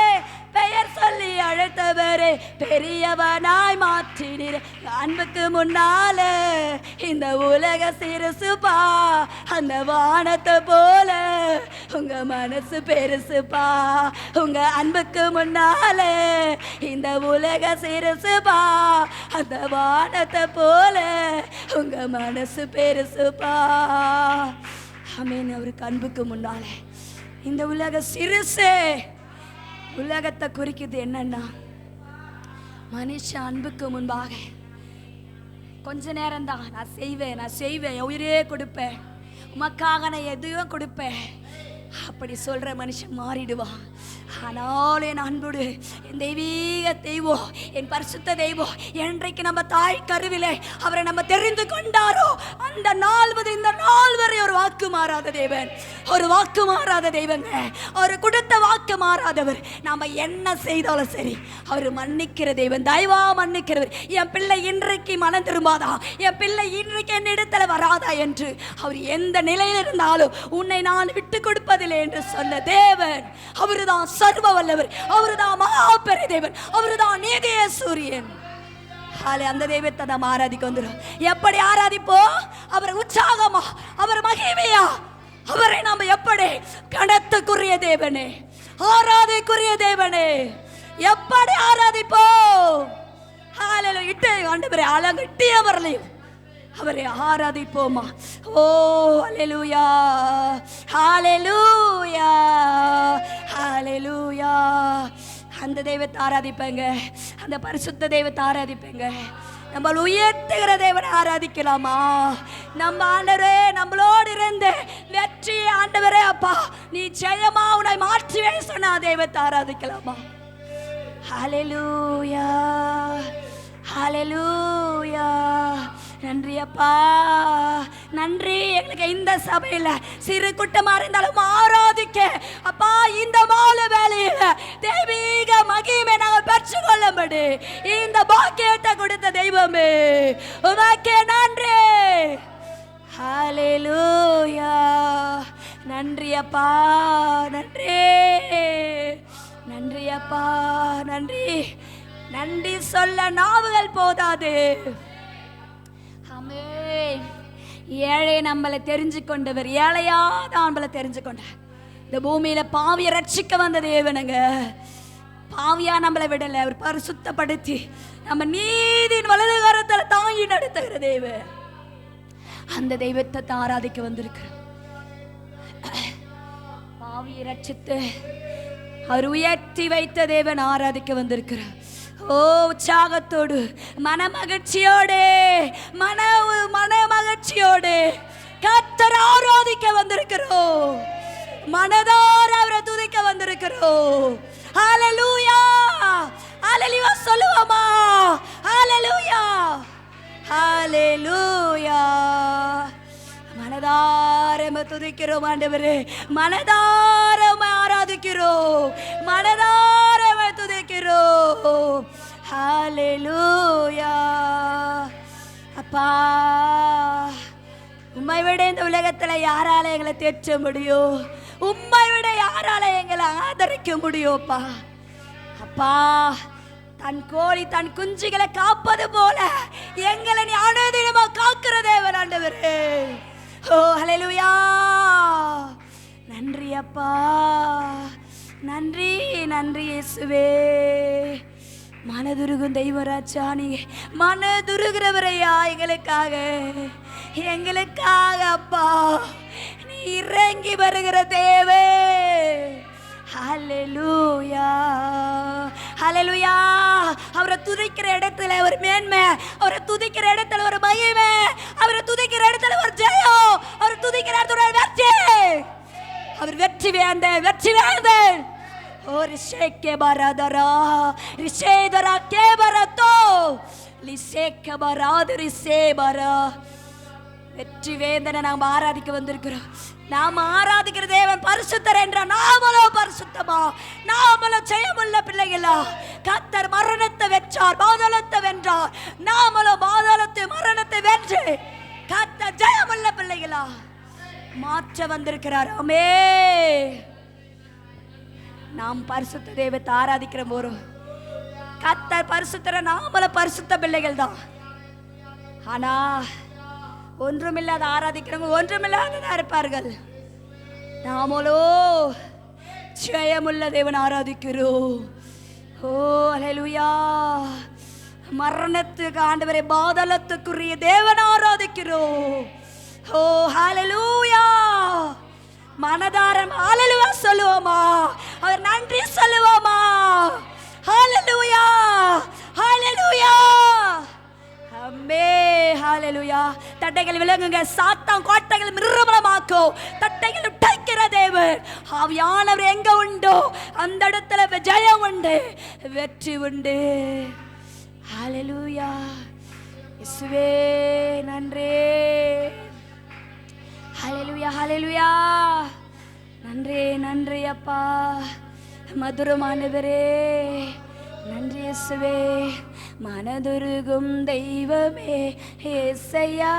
பெயர் சொல்லி அழைத்தவரே பெரியவனாய் மாற்றினீர். அன்புக்கு முன்னால இந்த உலக சிறுசுப்பா, அந்த வானத்தை போல உங்க மனசு பெருசுப்பா. உங்க அன்புக்கு முன்னால இந்த உலக சிறுசுப்பா, அந்த வானத்தை போல உங்க மனசு பெருசுப்பா. ஆமென். அவருக்கு அன்புக்கு முன்னால இந்த உலக சிறுசு. உலகத்தை குறிக்குது என்னன்னா, மனுஷ அன்புக்கு முன்பாக கொஞ்ச நேரம் தான் நான் செய்வேன் உயிரே கொடுப்பேன், உமக்காக நான் எதையும் கொடுப்பேன் அப்படி சொல்ற மனுஷன் மாறிடுவான். ஆனால் என் அன்போடு என் தெய்வீக தெய்வம், என் பரிசுத்த தெய்வம், என்றைக்கு நம்ம தாய் கருவிலே அவரை நம்ம தெரிந்து கொண்டாரோ அந்த நாள் முதல் இந்த நாள் வரை ஒரு வாக்கு மாறாத தேவன், ஒரு வாக்கு மாறாத தெய்வங்க. அவர் கொடுத்த வாக்கு மாறாதவர். நாம என்ன செய்தாலும் சரி அவர் மன்னிக்கிற தேவன், தயவா மன்னிக்கிறவர். என் பிள்ளை இன்றைக்கு மனம் திரும்பாதா, என் பிள்ளை இன்றைக்கு என் இடத்துல வராதா என்று அவர் எந்த நிலையில் இருந்தாலும் உன்னை நான் விட்டு கொடுப்பதில்லை என்று சொன்ன தேவன் அவருதான் சர்வ வல்லவர், அவருதான் மகாபெரிய தேவன், அவருதான் நீதியே சூரியன். அந்த தெய்வத்தை நாம் ஆராதிக்க வந்துடும். எப்படி ஆராதிப்போம்? அவரை உற்சாகமா, அவர் மகிமையா, அவரை நாம் எப்படி கணத்துக்குரிய தேவனே, ஆராதிக்குரிய தேவனே எப்படி ஆராதிப்போம்? இட்டு ஆண்டவரே அழகிட்டியவர்களையும் அவரை ஆராதிப்போமா? ஓ ஹல்லேலூயா, ஹல்லேலூயா, ஹல்லேலூயா. அந்த தெய்வத்தை ஆராதிப்பேங்க, அந்த பரிசுத்த தெய்வத்தை ஆராதிப்பேங்க. நம்ம உயர்த்துகிற தேவனை ஆராதிக்கலாமா? நம்ம ஆண்டவரே நம்மளோடு இருந்து வெற்றி ஆண்டவரே அப்பா நீ ஜெயமா உன்னை மாற்றுவே சொன்ன தெய்வத்தை ஆராதிக்கலாமா? ஹல்லேலூயா, ஹல்லேலூயா. நன்றி அப்பா, நன்றி. எங்களுக்கு இந்த சபையில சிறு கூட்டமா இருந்தாலும் ஆராதிக்க அப்பா இந்த மாலை வேலையில தெய்வீக மகிமை நாங்கள் பெற்றுக்கொள்ளும்படி இந்த பாக்கியத்தை கொடுத்த தெய்வமே உமக்கே நன்றி. ஹல்லேலூயா. நன்றி அப்பா, நன்றி, நன்றி அப்பா, நன்றி. நன்றி சொல்ல நாவுகள் போதாது. ஏழை நம்மளை தெரிஞ்சு கொண்டவர், ஏழையாதான் நம்மளை தெரிஞ்சு கொண்டார். இந்த பூமியில பாவியை ரட்சிக்க வந்த தேவனுங்க. பாவியா நம்மளை விடல, அவர் பரிசுத்தப்படுத்தி நம்ம நீதியின் வலது கரத்தில் தாங்கி நடத்துகிற தேவன். அந்த தெய்வத்தை தான் ஆராதிக்க வந்திருக்கிறோம். பாவியை ரட்சித்து அவர் உயர்த்தி வைத்த தேவன் ஆராதிக்க வந்திருக்கிறார். ஓ உற்சாகத்தோடு, மன மகிழ்ச்சியோடு, மன மகிழ்ச்சியோடு கர்த்தரை ஆராதிக்க வந்திருக்கிறோம். மனதார அவரை துதிக்க வந்திருக்கிறோம். ஹல்லேலூயா, ஹல்லேலூயா சொல்லுவோமா? ஹல்லேலூயா, ஹல்லேலூயா. மனதார துதிக்கிறோம் ஆண்டவரே, மனதார ஆராதிக்கிறோம், மனதார துதிக்கிறோம். ஹல்லேலூயா. அப்பா உம்மை விட இந்த உலகத்துல யாரால எங்களை தேற்ற முடியும்? உம்மை விட யாரால எங்களை ஆதரிக்க முடியும்ப்பா? அப்பா தன் கோழி தன் குஞ்சுகளை காப்பது போல எங்களை நீ அனுதினமா காக்கிற தேவன் ஆண்டவரே. ஓ ஹல்லேலூயா. நன்றி அப்பா, நன்றி, நன்றி இயேசுவே. மனதுருகும் தெய்வராஜா, நீங்க மனதுருகிறவரையா எங்களுக்காக, எங்களுக்காக அப்பா நீ இறங்கி வருகிற தேவே. ஹல்லேலூயா, ஹல்லேலூயா. அவரை துதிக்கிற இடத்துல ஒரு மேன்மை, அவரை துதிக்கிற இடத்துல ஒரு மகிமை, அவரை துதிக்கிற இடத்துல ஒரு ஜெயம், அவரை துதிக்கிற இடத்துல ஒரு வெற்றி. அவர் வெற்றி வேந்தன், வெற்றி வேந்தன். और शेके बरादरा रिशेदरा के बरतो लिशेके बराद रिशे बरा. வெற்றி வேந்தனை நாம் ஆராதிக்க வந்திருக்கிறோம். நாம் ஆராதிக்கிற தேவன் பரிசுத்தர் என்ற நாமளோ பரிசுத்தமா, நாமளோ ஜெயமுள்ள பிள்ளைகளா, கர்த்தர் மரணத்தை வென்றார், பாதாளத்தை வென்றார். நாமளும் பாதாளத்தை மரணத்தை வென்று கர்த்தர் ஜெயமுள்ள பிள்ளைகளா மாற்ற வந்திருக்கிறார். ஆமென். நாம் பரிசுத்த தெய்வத்தை ஆராதிக்கிற போது கர்த்தர் பரிசுத்தர, நாமள பரிசுத்த பிள்ளைகள் தான். ஆனா ஒன்றுமில்லாத ஆராதிக்கிறவங்க ஒன்றுமில்லாததா இருப்பார்கள். நாமளோ ஜெயமுள்ள தேவன் ஆராதிக்கிறோம். ஓ அல்லேலூயா. மரணத்துக்கு ஆண்டவரே, பாதாளத்துக்குரிய தேவன் ஆராதிக்கிறோம். ஓ ஹalleluya. மனதாரம் ஹalleluya சொல்லுவோமா? அவர் நன்றி சொல்லுவோமா? ஹalleluya ஹalleluya ஆமென் ஹalleluya. தட்டைகள் விலங்குங்க, சாத்தான் கோட்டைகள் நிர்மூலமாக்கும். தட்டைகள் உடைக்கிற தேவன் ஆவியானவர் எங்க உண்டோ அந்த இடத்துல ஜெயம் உண்டு, வெற்றி உண்டு. ஹalleluya. இயேசுவே நன்றி. ஹalleluya ஹalleluya. நன்றி நன்றி அப்பா, மதுரமானவரே நன்றி இயேசுவே. மனதுருகும் தெய்வமே இயேசையா,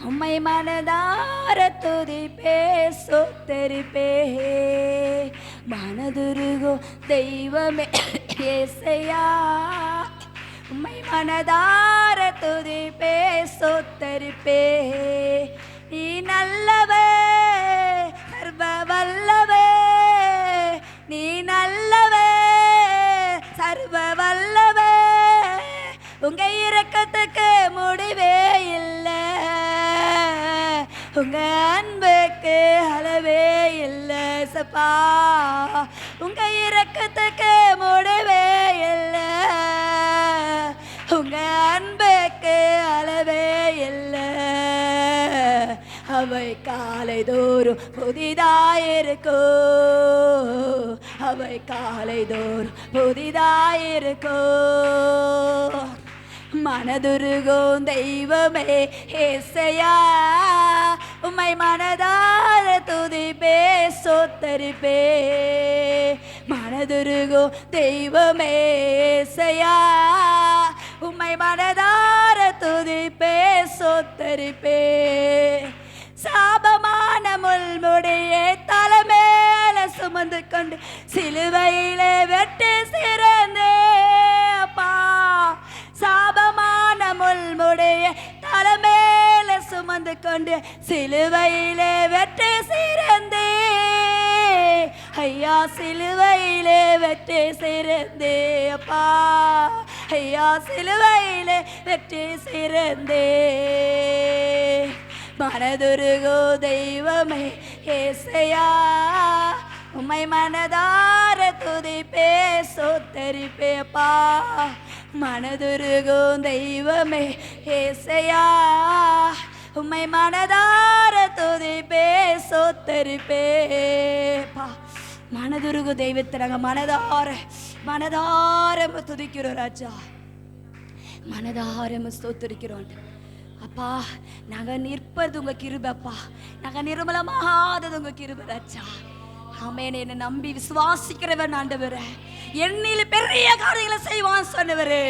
உம்மை மனதார துதிப்பே ஸ்தோத்திரிப்பே. மனதுருகும் தெய்வமே இயேசையா, உம்மை மனதார துதிப்பே ஸ்தோத்திரிப்பே. நீ நல்லவே சர்வ வல்லவே, நீ நல்லவே சர்வ வல்லவே. உங்க இரக்கத்துக்கு முடிவே இல்லை, உங்க அன்புக்கு அளவே இல்லை சப்பா. உங்க இரக்கத்துக்கு முடிவே இல்லை, உங்க அன்புக்கு அளவே இல்லை. அவை காலை தோறும் புதிதாயிருக்கோ, அவை காலை தோறும் புதிதாயிருக்கோ. மனதுருகும் தெய்வமே இயேசையா, உம்மை மனதார துதிப்பே ஸ்தோத்திரிப்பே. மனதுருகும் தெய்வமே இயேசையா, உம்மை மனதார துதிப்பே ஸ்தோத்திரிப்பே. சாபமான முள்முடியை தலைமேல சுமந்து கொண்டு சிலுவையிலே வெட்டி சிறந்தே அப்பா. சாபமான முள்முடியை தலைமேல சுமந்து கொண்டு சிலுவையிலே வெட்டி சிறந்தே ஐயா, சிலுவையிலே வெற்றி சிறந்தே அப்பா. ஐயா, சிலுவையிலே வெற்றி சிறந்தே. மனதுருகோ தெய்வமே இயேசையா, உம்மை மனதார துதிப்பே ஸ்தோத்திரிப்பே அப்பா. மனதுருகோ தெய்வமே இயேசையா, உம்மை மனதார துதிப்பே ஸ்தோத்திரிப்பே அப்பா. மனதுருகு தெய்வத்தை நாங்கள் மனதார துதிக்கிறோம் ராஜா, மனதார ஸ்தோத்திரிக்கிறோம் அப்பா. நாங்கள் நிற்பது உங்க கிருபை அப்பா, நாங்கள் நிர்மலமாகாதது உங்க கிருபை ராஜா. ஆமென். என்னை நம்பி விசுவாசிக்கிறவன் ஆண்டவரே, என்னில் பெரிய காரியங்களை செய்வான் சொன்னவரே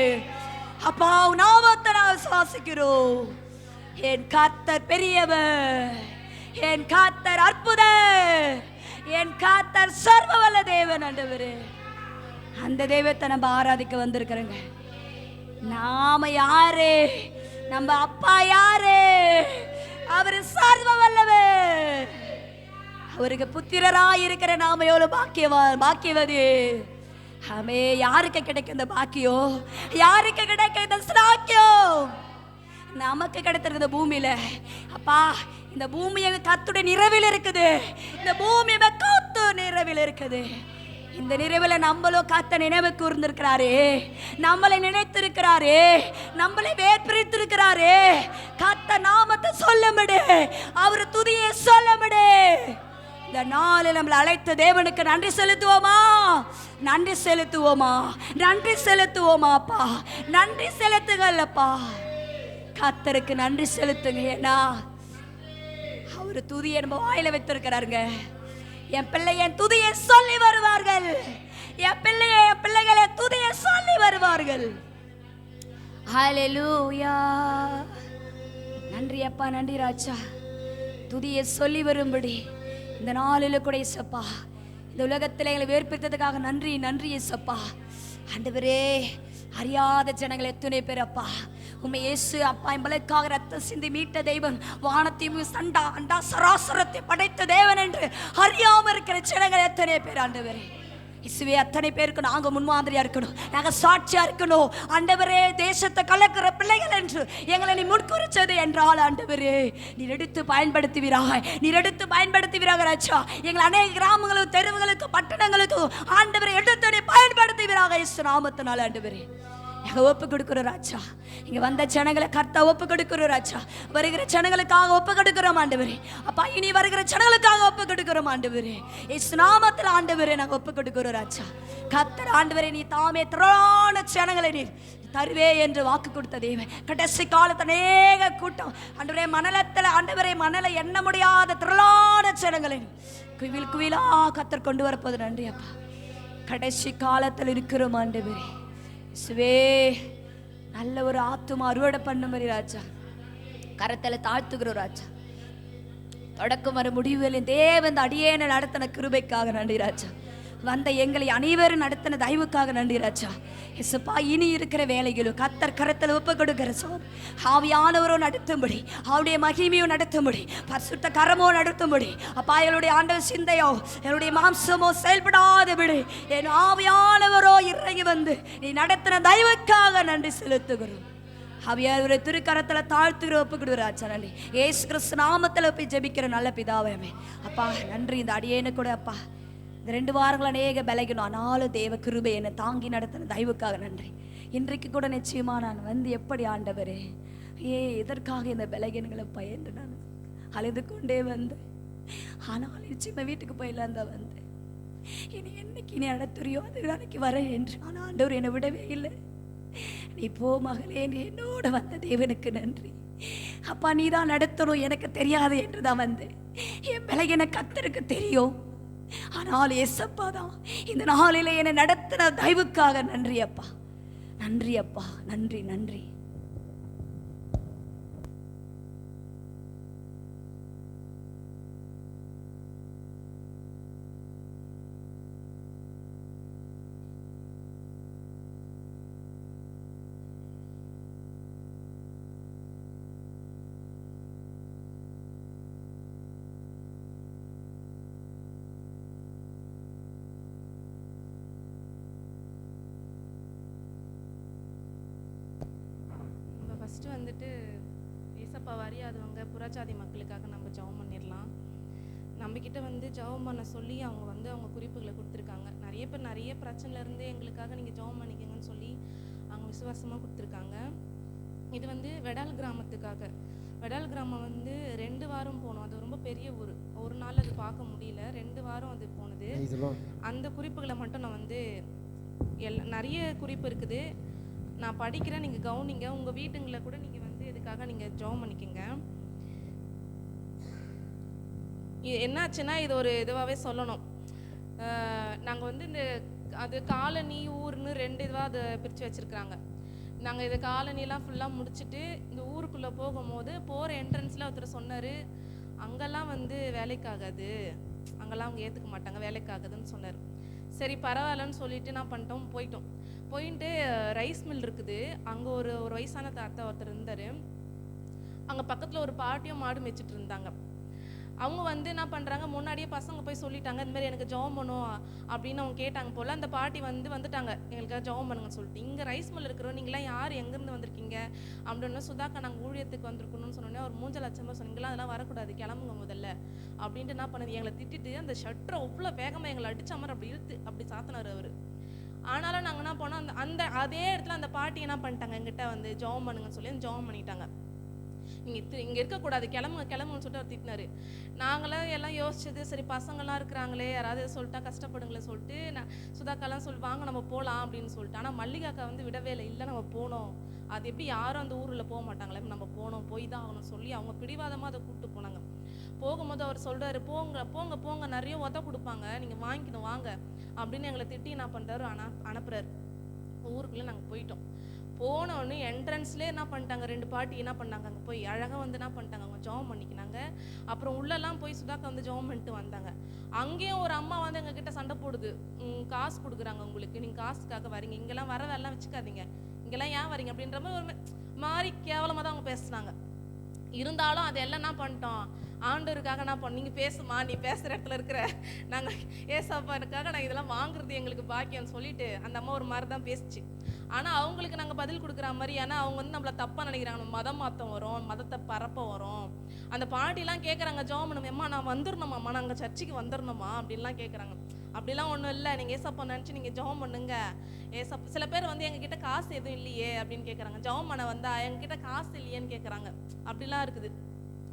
அப்பா. நாமத்தை நான் விசுவாசிக்கிறோம். என் கர்த்தர் பெரியவர், என் கர்த்தர் அற்புதர், என் கர்த்தர் சர்வவல்ல தேவன் ஆண்டவரே. அந்த தெய்வத்தை நம்ம ஆராதிக்க வந்திருக்கிறோங்க. நாம யாரு? நம்ம அப்பா யாரு? அவரு சர்வ வல்லவர். அவருக்கு புத்திரராய் இருக்கிற நாம எவ்வளவு பாக்கியவதி. ஆமே. யாருக்கு கிடைக்கும் இந்த பாக்கியம்? யாருக்கு கிடைக்கும் இந்த ஸ்லாக்கியம்? நமக்கு கிடைத்திருக்குது பூமியில அப்பா. இந்த பூமி கர்த்தருடைய நிறைவில் இருக்குது, இந்த பூமி கர்த்தர் நிறைவில் இருக்குது. இந்த நிறைவில் நம்மளும் கர்த்தர் நினைவு கூர்ந்திருக்கிறாரே, நம்மளை நினைத்திருக்கிறாரே, நம்மளை வேற்பிரித்திருக்கிறாரே. கர்த்தர் நாமத்தை சொல்லும்படி, அவர் துதியை சொல்லும்படி இந்த நாளில் நம்மளை அழைத்த தேவனுக்கு நன்றி செலுத்துவோமா? நன்றி செலுத்துவோமா? நன்றி செலுத்துவோமா அப்பா? நன்றி செலுத்துங்கள்ப்பா. கர்த்தருக்கு நன்றி செலுத்துங்க. ஏன்னா அவர் துதியை நம்ம வாயில வைத்திருக்கிறாருங்க. என் பிள்ளை என் துதியை சொல்லி வருவார்கள், என் பிள்ளைகளை துதியை சொல்லி வருவார்கள். ஹல்லேலூயா. நன்றி அப்பா, நன்றி ராஜா. துதியை சொல்லி வரும்படி இந்த நாளில் கூட இயேசப்பா இந்த உலகத்தில் எங்களை வேர்பித்ததுக்காக நன்றி, நன்றி இயேசப்பா. ஆண்டவரே, அறியாத ஜனங்கள் எத்தனை பேர் அப்பா உம்மை இயேசு அப்பா எங்களுக்காக ரத்தம் சிந்தி மீட்ட தெய்வம், வானத்தையும் சண்டா அண்டா சராசரத்தை படைத்த தேவன் என்று அறியாம இருக்கிற ஜனங்கள் எத்தனை பேர் ஆண்டவரே. இயேசுவே, அத்தனை பேருக்கு நாங்க முன்மாதிரியா இருக்கணும், நாங்க சாட்சியா இருக்கணும் ஆண்டவரே. தேசத்தை கலக்கிற பிள்ளைகள் என்று எங்களை நீ முன்குறிச்சது என்றால் ஆண்டவரே நீர் எடுத்து பயன்படுத்துவீராக, நீர் எடுத்து பயன்படுத்துவீராக ராஜா. எங்களை அநேக கிராமங்களுக்கு, தெருவுகளுக்கு, பட்டணங்களுக்கு ஆண்டவரை எடுத்து நீ பயன்படுத்துவீராக இயேசு நாமத்தினால ஆண்டவரே. ஒப்பு கொடுக்கிறோம் ராஜா. இங்க வந்த ஜனங்களை கர்த்தா ஒப்பு கொடுக்கிறோம் ராஜா. வருகிற ஜனங்களுக்காக ஒப்பு கொடுக்கிறோம் ஆண்டவரே. அப்பா, இனி வருகிற ஜனங்களுக்காக ஒப்பு கொடுக்கிறோம் ஆண்டவரே. இயேசு நாமத்தில் ஆண்டவரே நாங்க ஒப்பு கொடுக்கிறோம் ராஜா. கர்த்தர் ஆண்டவரே, நீ தாமே திரளான ஜனங்களை நீர் தருவே என்று வாக்கு கொடுத்த தேவன். கடைசி காலத்து அநேக கூட்டம் ஆண்டவரே மணலத்தில் ஆண்டவரே மணலை எண்ண முடியாத திரளான ஜனங்களை குவில் குவிலா கர்த்தர் கொண்டு வரப்போது. நன்றி அப்பா. கடைசி காலத்தில் இருக்கிறோம் ஆண்டவரே. சுவே, நல்ல ஒரு ஆத்துமா அறுவடை பண்ண மாதிரி ராஜா கரத்தில் தாழ்த்துக்கிறோம் ராஜா. தொடக்கம் வர முடிவுகளின் தேவன் அடியேன நடத்தின கிருபைக்காக நன்றி ராஜா. வந்த எங்களை அனைவரும் நடத்தின தயவுக்காக நன்றி ராஜா. இயேசுப்பா, இனி இருக்கிற வேலைகளும் கர்த்தர் கரத்தில் ஒப்பு கொடுக்கிற சோர் ஆவியானவரோ நடத்தும்படி, அவருடைய மகிமையோ நடத்தும்படி, பரிசுத்த கரமோ நடத்தும்படி அப்பா, எங்களுடைய ஆண்டவர் சிந்தையோ என்னுடைய மாம்சமோ செயல்படாதபடி என் ஆவியானவரோ இறங்கி வந்து நீ நடத்தின தயவுக்காக நன்றி செலுத்துகிறோம். ஆவியானவரை திருக்கரத்தில் தாழ்த்துகிற ஒப்பு கொடுக்குறாச்சா. நன்றி இயேசு கிறிஸ்து நாமத்தில் போய் ஜெபிக்கிற நல்ல பிதாவே அப்பா நன்றி. இந்த அடியேனு கூட அப்பா இந்த 2 வாரங்கள் அநேக பலகணும், ஆனாலும் தேவ கிருபை என்னை தாங்கி நடத்தின தயவுக்காக நன்றி. இன்றைக்கு கூட நிச்சயமா நான் வந்து எப்படி ஆண்டவரே இதற்காக இந்த பலகீனங்களை பயந்து நான் அழுது கொண்டே வந்தேன். ஆனால் நிச்சயமா வீட்டுக்கு போயிடலாம் தான் வந்தேன். இனி என்னைக்கு நீ நடத்துறியோ அது நாளைக்கு வரேன் என்று. ஆனால் ஆண்டவர் என்னை விடவே இல்லை. நீ போ மகளே, நீ என்னோட வந்த தேவனுக்கு நன்றி. அப்பா, நீ தான் நடத்தணும், எனக்கு தெரியாது என்று தான் வந்தேன். என் பலகீன கர்த்தருக்கு தெரியும். ஆனால் ஏசப்பா தான் இந்த நாளிலே என்னை நடத்தின தயவுக்காக நன்றி அப்பா, நன்றி அப்பா, நன்றி நன்றி. ஃபஸ்ட்டு வந்துட்டு ஏசப்பா அறியாதவங்க புறஜாதி மக்களுக்காக நம்ம ஜெபம் பண்ணிடலாம். நம்மக்கிட்ட வந்து ஜெபம் பண்ண சொல்லி அவங்க குறிப்புகளை கொடுத்துருக்காங்க. நிறைய பேர் நிறைய பிரச்சனையிலேருந்து எங்களுக்காக நீங்கள் ஜெபம் பண்ணிக்கங்கன்னு சொல்லி அவங்க விசுவாசமாக கொடுத்துருக்காங்க. இது வந்து வெடால் கிராமத்துக்காக. வெடால் கிராமம் வந்து 2 வாரம் போனோம். அது ரொம்ப பெரிய ஊர். ஒரு நாள் அது பார்க்க முடியல, 2 வாரம் அது போனது. அந்த குறிப்புகளை மட்டும் நான் வந்து நிறைய குறிப்பு இருக்குது, நான் படிக்கிறேன், நீங்கள் கவனிங்க. உங்கள் வீட்டுங்களை கூட நீங்கள் வந்து இதுக்காக நீங்கள் ஜெபம் பண்ணிக்கோங்க. என்னாச்சுன்னா இது ஒரு இதுவாகவே சொல்லணும். நாங்கள் வந்து இந்த அது காலனி ஊர்னு 2 இதுவாக அதை பிரித்து வச்சுருக்குறாங்க. நாங்கள் இது காலனிலாம் ஃபுல்லாக முடிச்சுட்டு இந்த ஊருக்குள்ளே போகும்போது போகிற என்ட்ரன்ஸில் ஒருத்தர் சொன்னார், அங்கெல்லாம் வந்து வேலைக்காகாது, அங்கெல்லாம் அவங்க ஏற்றுக்க மாட்டாங்க, வேலைக்காகுதுன்னு சொன்னார். சரி பரவாயில்லன்னு சொல்லிட்டு நான் பண்ணிட்டோம், போயிட்டு ரைஸ் மில் இருக்குது. அங்கே ஒரு வயசான தாத்தா ஒருத்தர் இருந்தார். அங்கே பக்கத்தில் ஒரு பாட்டியும் மாடு மேய்ச்சிட்டு இருந்தாங்க. அவங்க வந்து என்ன பண்ணுறாங்க, முன்னாடியே பசங்க போய் சொல்லிட்டாங்க, இந்த மாதிரி எனக்கு ஜெபம் பண்ணும் அப்படின்னு அவங்க கேட்டாங்க போல். அந்த பாட்டி வந்துட்டாங்க, எங்களுக்காக ஜெபம் பண்ணுங்கன்னு சொல்லிட்டு. இங்கே ரைஸ் மில் இருக்கிறோம், நீங்களாம் யார் எங்கேருந்து வந்திருக்கீங்க அப்படின்னு. சுதாக்கா நாங்கள் ஊழியத்துக்கு வந்திருக்கணும்னு சொன்னோன்னே ஒரு 3 லட்சம் ரூபாய் சொன்னீங்களா, அதெல்லாம் வரக்கூடாது, கிளம்புங்க முதல்ல அப்படின்ட்டு என்ன பண்ணுது, எங்களை திட்டிட்டு அந்த ஷட்டரை அவ்வளோ வேகமாக எங்களை அடித்த மாதிரி அப்படி இழுத்து அப்படி சாத்தினார் அவர். ஆனாலும் நாங்கள் என்ன பண்ணோம், அதே இடத்துல அந்த பாட்டி என்ன பண்ணிட்டாங்க, எங்கிட்ட வந்து ஜெபம் பண்ணுங்கன்னு சொல்லி ஜெபம் பண்ணிட்டாங்க. நீங்கள் இங்கே இருக்கக்கூடாது, கிளம்புன்னு சொல்லிட்டு அவர் திட்டினாரு. நாங்களாம் எல்லாம் யோசிச்சது, சரி பசங்கள்லாம் இருக்கிறாங்களே, யாராவது சொல்லிட்டா கஷ்டப்படுங்களே சொல்லிட்டு நான் சுதாக்காலாம் வாங்க நம்ம போகலாம் அப்படின்னு சொல்லிட்டு. ஆனால் மல்லிகாக்கா வந்து விடவே இல்லை நம்ம போனோம், அது எப்படி யாரும் அந்த ஊரில் போக மாட்டாங்களே, நம்ம போனோம், போய் தான் ஆகணும்னு சொல்லி அவங்க பிடிவாதமாக அதை கூப்பிட்டு போனாங்க. போகும்போது அவர் சொல்கிறாரு, போங்க போங்க போங்க, நிறைய உத கொடுப்பாங்க, நீங்கள் வாங்கிக்கணும் வாங்க அப்படின்னு எங்களை திட்டி என்ன பண்ணுறாரு, அனுப்புறாரு. ஊருக்குள்ளே நாங்கள் போயிட்டோம். போனோன்னு என்ட்ரன்ஸ்லேயே என்ன பண்ணிட்டாங்க, 2 பாட்டி என்ன பண்ணாங்க, அங்கே போய் அழகாக வந்து என்ன பண்ணிட்டாங்க, அவங்க ஜெபம் பண்ணிக்கினாங்க. அப்புறம் உள்ளெல்லாம் போய் சுதாக்கா வந்து ஜெபம் பண்ணிட்டு வந்தாங்க. அங்கேயும் ஒரு அம்மா வந்து எங்ககிட்ட சண்டை போடுது, காசு கொடுக்குறாங்க உங்களுக்கு, நீங்கள் காசுக்காக வரீங்க, இங்கெல்லாம் வர வேலைலாம் வச்சுக்காதீங்க, இங்கெல்லாம் ஏன் வரீங்க அப்படின்ற மாதிரி ஒரு மாதிரி கேவலமாக தான் அவங்க பேசுனாங்க. இருந்தாலும் அதெல்லாம் என்ன பண்ணிட்டோம், ஆண்டவருக்காக என்ன பண்ணோம், நீங்கள் பேசுமா, நீ பேசுகிற இடத்துல இருக்கிற, நாங்கள் ஏசப்பாருக்காக நான் இதெல்லாம் வாங்குறது எங்களுக்கு பாக்கியம்னு சொல்லிட்டு அந்த அம்மா ஒரு மாதிரி தான் பேசிச்சு. ஆனால் அவங்களுக்கு நாங்கள் பதில் கொடுக்குற மாதிரி, ஏன்னா அவங்க வந்து நம்மளை தப்பாக நினைக்கிறாங்க, நம்ம மதம் மாற்றம் வரும், மதத்தை பரப்ப வரும். அந்த பாட்டிலாம் கேட்குறாங்க, ஜெபம் பண்ணும், அம்மா நான் வந்துடணுமாம்மா, நாங்கள் சர்ச்சுக்கு வந்துடணுமா அப்படின்லாம் கேட்குறாங்க. அப்படிலாம் ஒன்றும் இல்லை, நீங்கள் ஏசப்பா நினச்சி நீங்கள் ஜெபம் பண்ணுங்க. சில பேர் வந்து எங்ககிட்ட காசு எதுவும் இல்லையே அப்படின்னு கேட்குறாங்க, ஜெபம் பண்ண வந்தா எங்ககிட்ட காசு இல்லையேன்னு கேட்குறாங்க. அப்படிலாம் இருக்குது.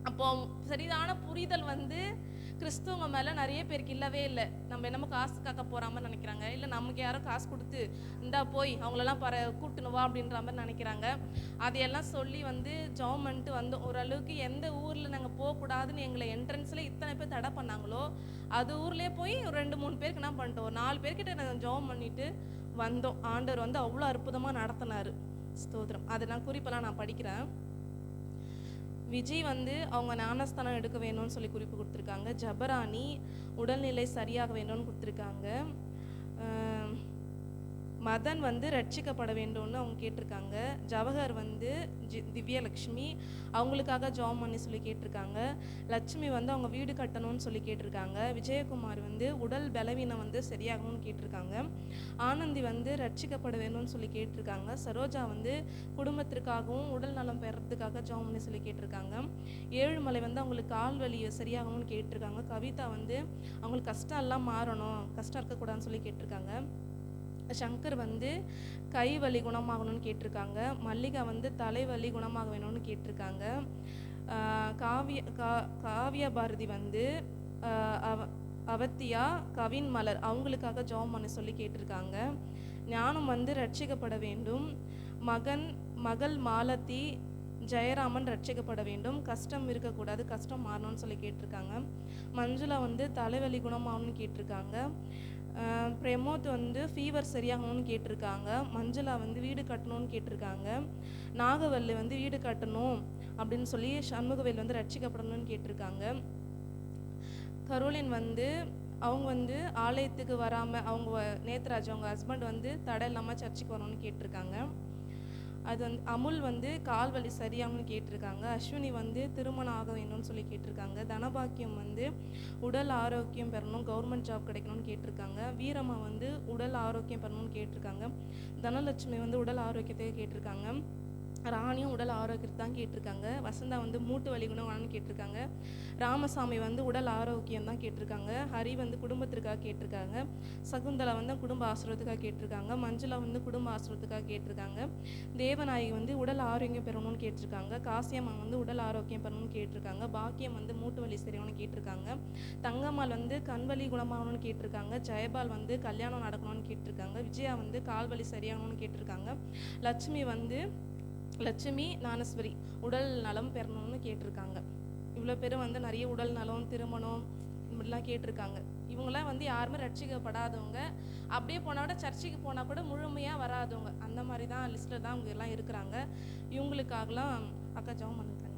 அப்போ சரிதான புரிதல் வந்து கிறிஸ்துவங்க மேலே நிறைய பேருக்கு இல்லவே இல்லை. நம்ம என்னமோ காசு காக்க போகிறாம நினைக்கிறாங்க, இல்லை நமக்கு யாரும் காசு கொடுத்து இந்தா போய் அவங்களெல்லாம் கூட்டுனுவா அப்படின்ற மாதிரி நினைக்கிறாங்க. அதையெல்லாம் சொல்லி வந்து ஜெபம் பண்ணிட்டு வந்து ஓரளவுக்கு எந்த ஊரில் நாங்கள் போகக்கூடாதுன்னு எங்களை என்ட்ரன்ஸில் இத்தனை பேர் தடை பண்ணாங்களோ அது ஊர்லேயே போய் ஒரு 2-3 பேருக்கு என்ன பண்ணிட்டோம், ஒரு 4 பேர்கிட்ட நாங்கள் ஜெபம் பண்ணிட்டு வந்தோம். ஆண்டவர் வந்து அவ்வளோ அற்புதமாக நடத்தினார். ஸ்தோத்திரம். அதை நான் குறிப்பெல்லாம் நான் படிக்கிறேன். விஜய் வந்து அவங்க ஞானஸ்தானம் எடுக்க வேணும்னு சொல்லி குறிப்பு கொடுத்துருக்காங்க. ஜபராணி உடல்நிலை சரியாக வேணும்னு கொடுத்துருக்காங்க. மதன் வந்து ரட்சிக்கப்பட வேண்டும்னு அவங்க கேட்டிருக்காங்க. ஜவஹர் வந்து திவ்யலக்ஷ்மி அவங்களுக்காக ஜாம் பண்ணி சொல்லி கேட்டிருக்காங்க. லட்சுமி வந்து அவங்க வீடு கட்டணும்னு சொல்லி கேட்டிருக்காங்க. விஜயகுமார் வந்து உடல் பலவீனம் வந்து சரியாகணும்னு கேட்டிருக்காங்க. ஆனந்தி வந்து ரட்சிக்கப்பட வேணும்னு சொல்லி கேட்டிருக்காங்க. சரோஜா வந்து குடும்பத்திற்காகவும் உடல் நலம் பெறத்துக்காக ஜாம் பண்ணி சொல்லி கேட்டிருக்காங்க. ஏழுமலை வந்து அவங்களுக்கு கால் வலி சரியாகணும்னு கேட்டிருக்காங்க. கவிதா வந்து அவங்களுக்கு கஷ்டம் எல்லாம் மாறணும், கஷ்டம் இருக்கக்கூடாதுன்னு சொல்லி கேட்டிருக்காங்க. சங்கர் வந்து கை வலி குணமாகணும்னு கேட்டிருக்காங்க. மல்லிகா வந்து தலைவலி குணமாக வேணும்னு கேட்டிருக்காங்க. காவியா பாரதி வந்து அவத்தியா கவின் மலர் அவங்களுக்காக ஜெபம் பண்ண சொல்லி கேட்டிருக்காங்க. ஞானம் வந்து ரட்சிக்கப்பட வேண்டும். மகள் மாலதி ஜெயராமன் ரட்சிக்கப்பட வேண்டும். கஷ்டம் இருக்கக்கூடாது, கஷ்டம் மாறணும்னு சொல்லி கேட்டிருக்காங்க. மஞ்சுளா வந்து தலைவலி குணமாகணும்னு கேட்டிருக்காங்க. பிரமோத் வந்து ஃபீவர் சரியாகணும்னு கேட்டிருக்காங்க. மஞ்சுளா வந்து வீடு கட்டணும்னு கேட்டிருக்காங்க. நாகவல்லி வந்து வீடு கட்டணும் அப்படின்னு சொல்லி சண்முகவேல் வந்து ரட்சிக்கப்படணும்னு கேட்டிருக்காங்க. கரோலின் வந்து அவங்க வந்து ஆலயத்துக்கு வராமல் அவங்க நேத்ராஜ் அவங்க ஹஸ்பண்ட் வந்து தடை இல்லாமல் சர்ச்சுக்கு வரணும்னு கேட்டிருக்காங்க. அது வந்து அமுல் வந்து கால் வலி சரியாகணும்னு கேட்டிருக்காங்க. அஸ்வினி வந்து திருமணம் ஆக வேணும்னு சொல்லி கேட்டிருக்காங்க. தனபாக்கியம் வந்து உடல் ஆரோக்கியம் பெறணும், கவர்மெண்ட் ஜாப் கிடைக்கணும்னு கேட்டிருக்காங்க. வீரம்மா வந்து உடல் ஆரோக்கியம் பெறணும்னு கேட்டிருக்காங்க. தனலட்சுமி வந்து உடல் ஆரோக்கியத்தை கேட்டிருக்காங்க. ராணியும் உடல் ஆரோக்கியத்தை தான் கேட்டிருக்காங்க. வசந்தா வந்து மூட்டு வலி குணம்னு கேட்டிருக்காங்க. ராமசாமி வந்து உடல் ஆரோக்கியம் தான் கேட்டிருக்காங்க. ஹரி வந்து குடும்பத்திற்காக கேட்டிருக்காங்க. சகுந்தலா வந்து குடும்ப ஆசிரியத்துக்காக கேட்டிருக்காங்க. மஞ்சுளா வந்து குடும்ப ஆசிரியத்துக்காக கேட்டிருக்காங்க. தேவநாயகி வந்து உடல் ஆரோக்கியம் பெறணும்னு கேட்டிருக்காங்க. காசியம்மா வந்து உடல் ஆரோக்கியம் பெறணும்னு கேட்டிருக்காங்க. பாக்கியம் வந்து மூட்டு வலி சரியாகணும்னு கேட்டிருக்காங்க. தங்கம்மாள் வந்து கண் வலி குணமாகணும்னு கேட்டிருக்காங்க. ஜெயபால் வந்து கல்யாணம் நடக்கணும்னு கேட்டிருக்காங்க. விஜயா வந்து கால் வலி சரியாகணும்னு கேட்டிருக்காங்க. லட்சுமி ஞானஸ்வரி உடல் நலம் பெறணும்னு கேட்டிருக்காங்க. இவ்வளோ பேர் வந்து நிறைய உடல் நலம், திருமணம் இப்படிலாம் கேட்டிருக்காங்க. இவங்களாம் வந்து யாருமே ரட்சிக்கப்படாதவங்க, அப்படியே போனால் கூட சர்ச்சுக்கு போனால் கூட முழுமையாக வராதவங்க, அந்த மாதிரி தான் லிஸ்ட்டில் தான் அவங்க எல்லாம் இருக்கிறாங்க. இவங்களுக்காகலாம் அக்கா ஜெபம் பண்ணுங்க.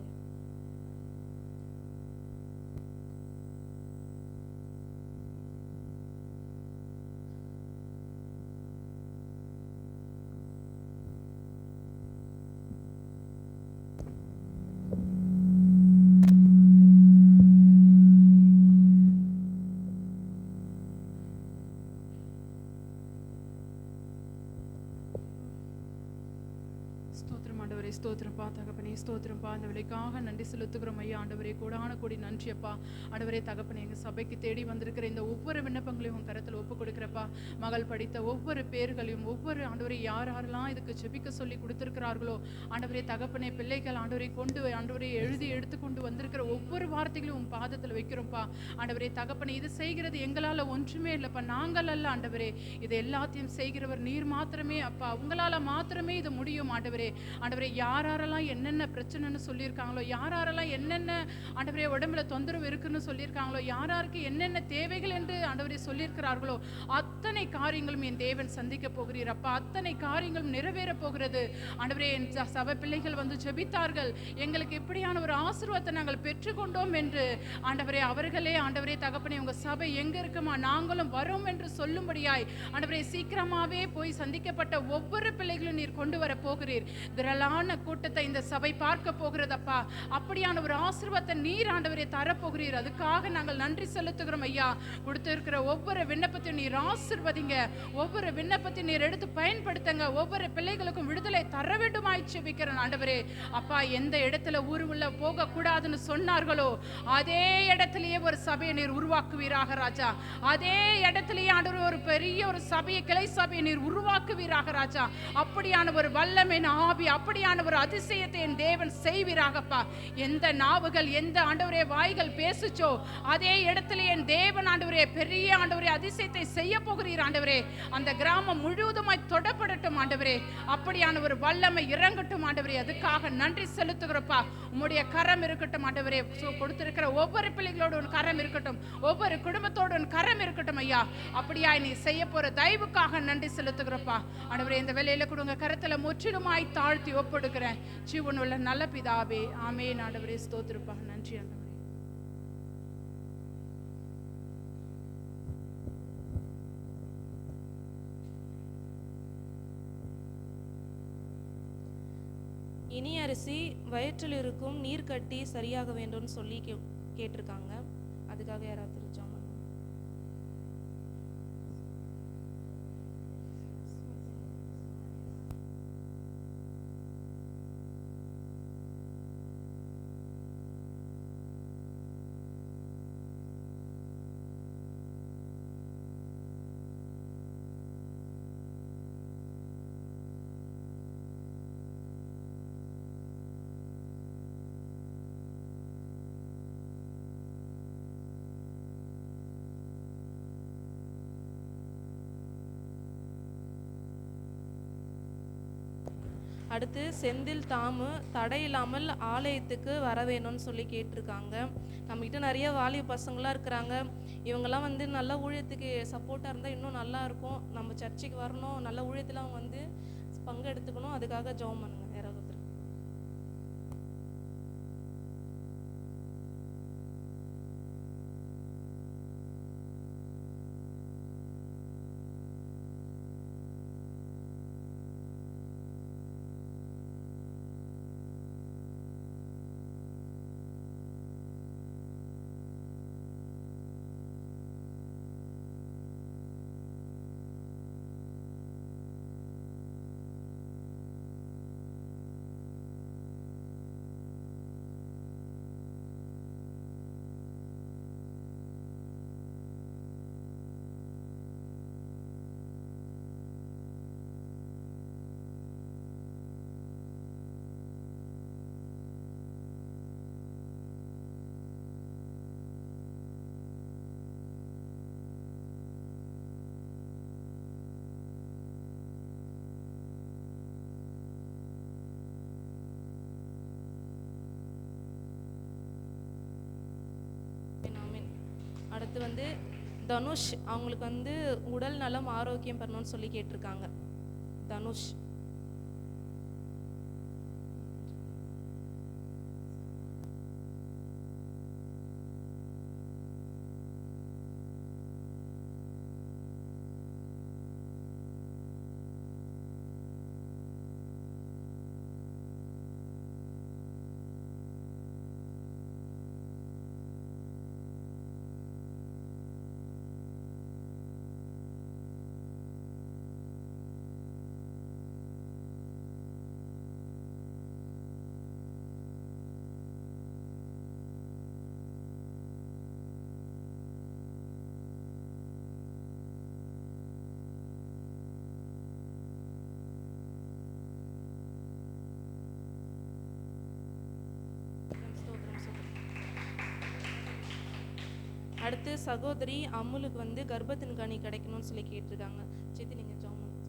ஸ்தோத்திரம் ஆண்டவரே, ஸ்தோத்திரப்பா தகப்பனே, ஸ்தோத்திரப்பா அந்த விலைக்காக நன்றி செலுத்துகிறோம் ஐயா. ஆண்டவரே கோடான கோடி நன்றி அப்பா. ஆண்டவரே தகப்பனே, எங்கள் சபைக்கு தேடி வந்திருக்கிற இந்த ஒவ்வொரு விண்ணப்பங்களையும் உன் கரத்தில் ஒப்பு கொடுக்கிறப்பா. மகள் படித்த ஒவ்வொரு பேர்களையும் ஒவ்வொரு ஆண்டவரே யாரெல்லாம் இதுக்கு ஜெபிக்க சொல்லி கொடுத்திருக்கிறார்களோ ஆண்டவரே தகப்பனே, பிள்ளைகள் ஆண்டவரை கொண்டு ஆண்டவரை எழுதி எடுத்துக்கொண்டு வந்திருக்கிற ஒவ்வொரு வார்த்தைகளையும் உன் பாதத்தில் வைக்கிறோம்ப்பா. ஆண்டவரே தகப்பனே, இது செய்கிறது எங்களால் ஒன்றுமே இல்லைப்பா, நாங்கள் அல்ல ஆண்டவரே, இது எல்லாத்தையும் செய்கிறவர் நீர் மாத்திரமே அப்பா. உங்களால் மாத்திரமே இது முடியும் ஆண்டவரே. ஆண்டவரே யாரெல்லாம் என்னென்ன பிரச்சனைன்னு சொல்லியிருக்காங்களோ, யாரெல்லாம் என்னென்ன ஆண்டவரே உடம்புல தொந்தரவு இருக்குன்னு சொல்லியிருக்காங்களோ, யாருக்கு என்னென்ன தேவைகள் என்று ஆண்டவரே சொல்லியிருக்கிறார்களோ அத்தனை காரியங்களும் என் தேவன் சந்திக்க போகிறீர் அப்பா. அத்தனை காரியங்களும் நிறைவேற போகிறது ஆண்டவரே. என் சபை பிள்ளைகள் வந்து ஜெபித்தார்கள், எங்களுக்கு இப்படியான ஒரு ஆசீர்வாதத்தை நாங்கள் பெற்றுக்கொண்டோம் என்று ஆண்டவரே. அவர்களே ஆண்டவரே தகப்பனே, உங்க சபை எங்க இருக்குமா, நாங்களும் வரோம் என்று சொல்லும்படியாய் ஆண்டவரே சீக்கிரமாவே போய் சந்திக்கப்பட்ட ஒவ்வொரு பிள்ளைகளும் நீர் கொண்டு வர போகிறீர். திரளான கூட்டத்தை இந்த சபை பார்க்க போகிறதப்பா. அப்படியான ஒரு ஆசீர்வாதத்தை நீர் ஆண்டவரே தரப்போகிறீர். அதுக்காக நாங்கள் நன்றி செலுத்துகிறோம் ஐயா. கொடுத்திருக்கிற ஒவ்வொரு விண்ணப்பத்தையும் நீர் ஆசீர்வதிங்க, ஒவ்வொரு விண்ணப்பத்தையும் நீர் எடுத்து பயன்படுத்துங்க. ஒவ்வொரு பிள்ளைகளுக்கும் விடுதலை தர வேண்டுமாய் ஜெபிக்கிறேன் ஆண்டவரே. அப்பா, எந்த இடத்துல ஊர் உள்ள போக கூடாதுன்னு சொன்னார்களோ அதே இடத்திலேயே ஒரு சபையை நீர் உருவாக்குவீராக ராஜா. அதே இடத்திலேயே ஆண்டவரே ஒரு பெரிய ஒரு சபையை, கிளை சபையை நீர் உருவாக்குவீராக ராஜா. அப்படியான ஒரு வல்லமை ஆவி, அப்படியான ஒரு அதிசயத்தை என் தேவன் செய்வீராகப்பா. எந்த நாவுகள், எந்த ஆண்டவரே வாய்கள் பேசுச்சோ அதே இடத்துல என் தேவன் ஆண்டவரே பெரிய ஆண்டவரே அதிசயத்தை செய்ய போகிறீர் ஆண்டவரே. அந்த கிராமம் முழுவதுமாய் தொடப்படட்டும் ஆண்டவரே. அப்படியான ஒரு வல்லமை இறங்கட்டும் ஆண்டவரே. அதுக்காக நன்றி செலுத்துகிறப்பா. உம்முடைய கரம் இருக்கட்டும் ஆண்டவரே. கொடுத்திருக்கிற ஒவ்வொரு பிள்ளைகளோட ஒரு கரம் இருக்கட்டும், ஒவ்வொரு குடும்பத்தோட ஒரு கரம் இருக்கட்டும் ஐயா. அப்படியா நீ செய்ய போற தயவுக்காக நன்றி செலுத்துகிறப்பா ஆண்டவரே. இந்த வேலையில கொடுங்க கரத்துல முற்றிலுமாய் தாழ்த்தி ஒப்படுகிறேன் ஜீவனுள்ள நல்ல பிதாவே, ஆமென் ஆண்டவரே. ஸ்தோத்திரப்பா, நன்றி ஆண்டவரே. இனி அரிசி வயிற்றில் இருக்கும் நீர் கட்டி சரியாக வேண்டும்னு சொல்லி கேட்டிருக்காங்க. அதுக்காக யாராவது ஜெபம் பண்ணுங்க. அடுத்து செந்தில் தாமு தடையில்லாமல் ஆலயத்துக்கு வர வேணும்னு சொல்லி கேட்டிருக்காங்க. நம்மகிட்ட நிறைய வாலிப பசங்களாம் இருக்கிறாங்க. இவங்கெல்லாம் வந்து நல்ல ஊழியத்துக்கு சப்போர்ட்டாக இருந்தால் இன்னும் நல்லா இருக்கும். நம்ம சர்ச்சுக்கு வரணும், நல்ல ஊழியத்தில் அவங்க வந்து பங்கு எடுத்துக்கணும். அதுக்காக ஜெபம் பண்ணுங்க யாராவது ஒருத்தர். அடுத்து வந்து தனுஷ், அவங்களுக்கு வந்து உடல் நலம் ஆரோக்கியம் பண்ணணும்னு சொல்லி கேட்டிருக்காங்க. தனுஷ். சகோதரி அம்முலுக்கு வந்து கர்ப்பத்தின் கனி கிடைக்கணும்னு சொல்லி கேட்டிருக்காங்க. சித்தி நீங்கள் ஜெபம் பண்ணுங்க.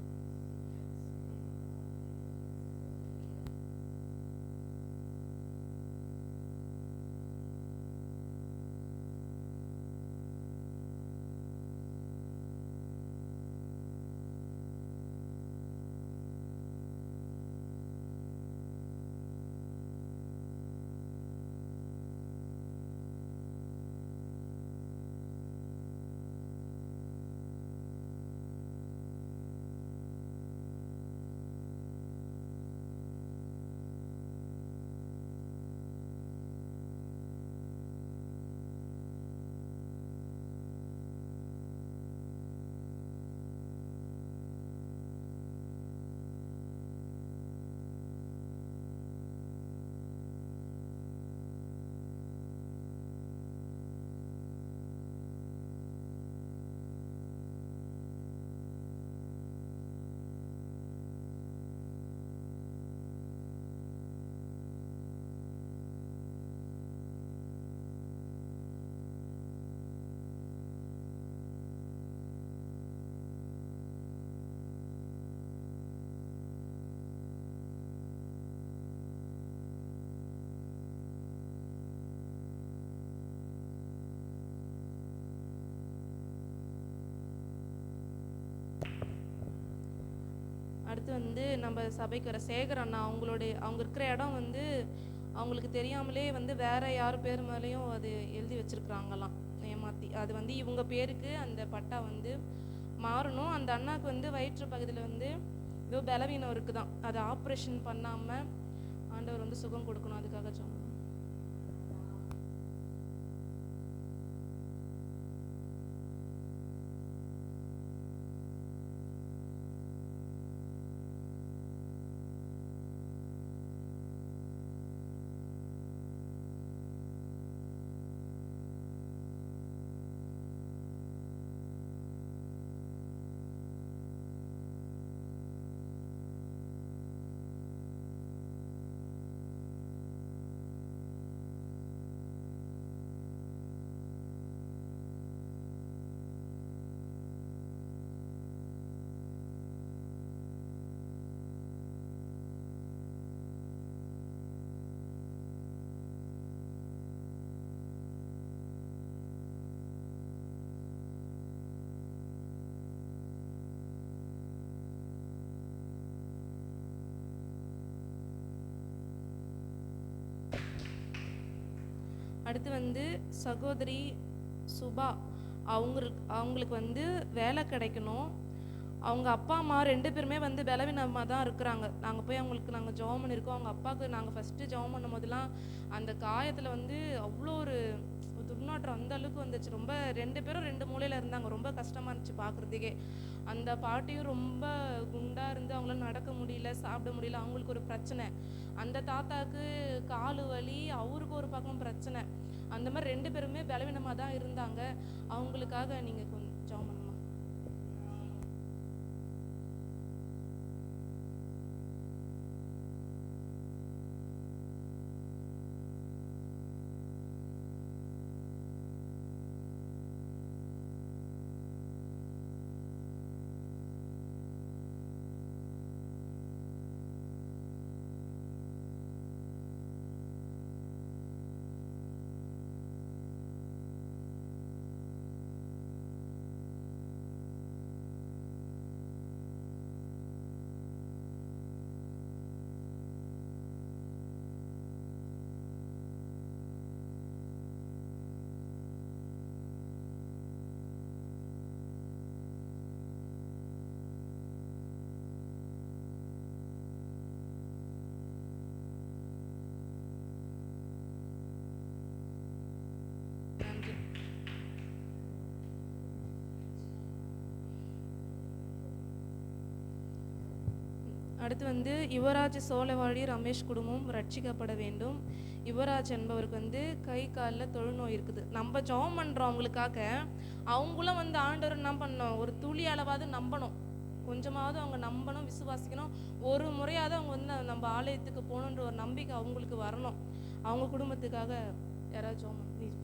அடுத்து வந்து நம்ம சபைக்கு வர சேகர் அண்ணா, அவங்க இருக்கிற இடம் வந்து அவங்களுக்கு தெரியாமலே வந்து வேற யார் பேர் மேலேயும் அது எழுதி வச்சிருக்கிறாங்களாம் ஏமாத்தி. அது வந்து இவங்க பேருக்கு அந்த பட்டா வந்து மாறணும். அந்த அண்ணாக்கு வந்து வயிற்று பகுதியில் வந்து ஏதோ பலவீனம் இருக்குதான், அதை ஆப்ரேஷன் பண்ணாமல் ஆண்டவர் வந்து சுகம் கொடுக்கணும். அதுக்காக சொன்னோம். அடுத்து வந்து சகோதரி சுபா, அவங்களுக்கு வந்து வேலை கிடைக்கணும். அவங்க அப்பா அம்மா 2 பேருமே வந்து பலவீனமாக தான் இருக்கிறாங்க. நாங்கள் போய் நாங்கள் ஜெபம் பண்ணியிருக்கோம். அவங்க அப்பாவுக்கு நாங்கள் ஃபஸ்ட்டு ஜெபம் பண்ணும் போதெல்லாம் அந்த காயத்தில் வந்து அவ்வளோ ஒரு துர்நாற்றம் அந்த அளவுக்கு வந்துச்சு. ரொம்ப 2 பேரும் 2 மூலையில் இருந்தாங்க. ரொம்ப கஷ்டமாக இருந்துச்சு பார்க்குறதுக்கே. அந்த பாட்டியும் ரொம்ப குண்டாக இருந்து அவங்களால நடக்க முடியல, சாப்பிட முடியல. அவங்களுக்கு ஒரு பிரச்சனை. அந்த தாத்தாவுக்கு கால் வலி, அவருக்கு ஒரு பக்கம் பிரச்சனை. அந்த மாதிரி 2 பேருமே பலவீனமாக தான் இருந்தாங்க. அவங்களுக்காக நீங்கள் கொஞ்சம் ஜெபம் பண்ணுமா? நன்றி. அடுத்து வந்து யுவராஜ் சோழவாழி ரமேஷ் குடும்பம் ரட்சிக்கப்பட வேண்டும். யுவராஜ் என்பவருக்கு வந்து கை காலில் தொழுநோய் இருக்குது. நம்ம ஜெபம் பண்ணுறோம் அவங்களுக்காக. அவங்களும் வந்து ஆண்டவர் என்ன பண்ணணும், ஒரு துளி அளவாவது நம்பணும். கொஞ்சமாவது அவங்க நம்பணும், விசுவாசிக்கணும். ஒரு முறையாவது அவங்க வந்து நம்ம ஆலயத்துக்கு போகணுன்ற ஒரு நம்பிக்கை அவங்களுக்கு வரணும். அவங்க குடும்பத்துக்காக யாராவது ஜெபம் ப்ளீஸ்.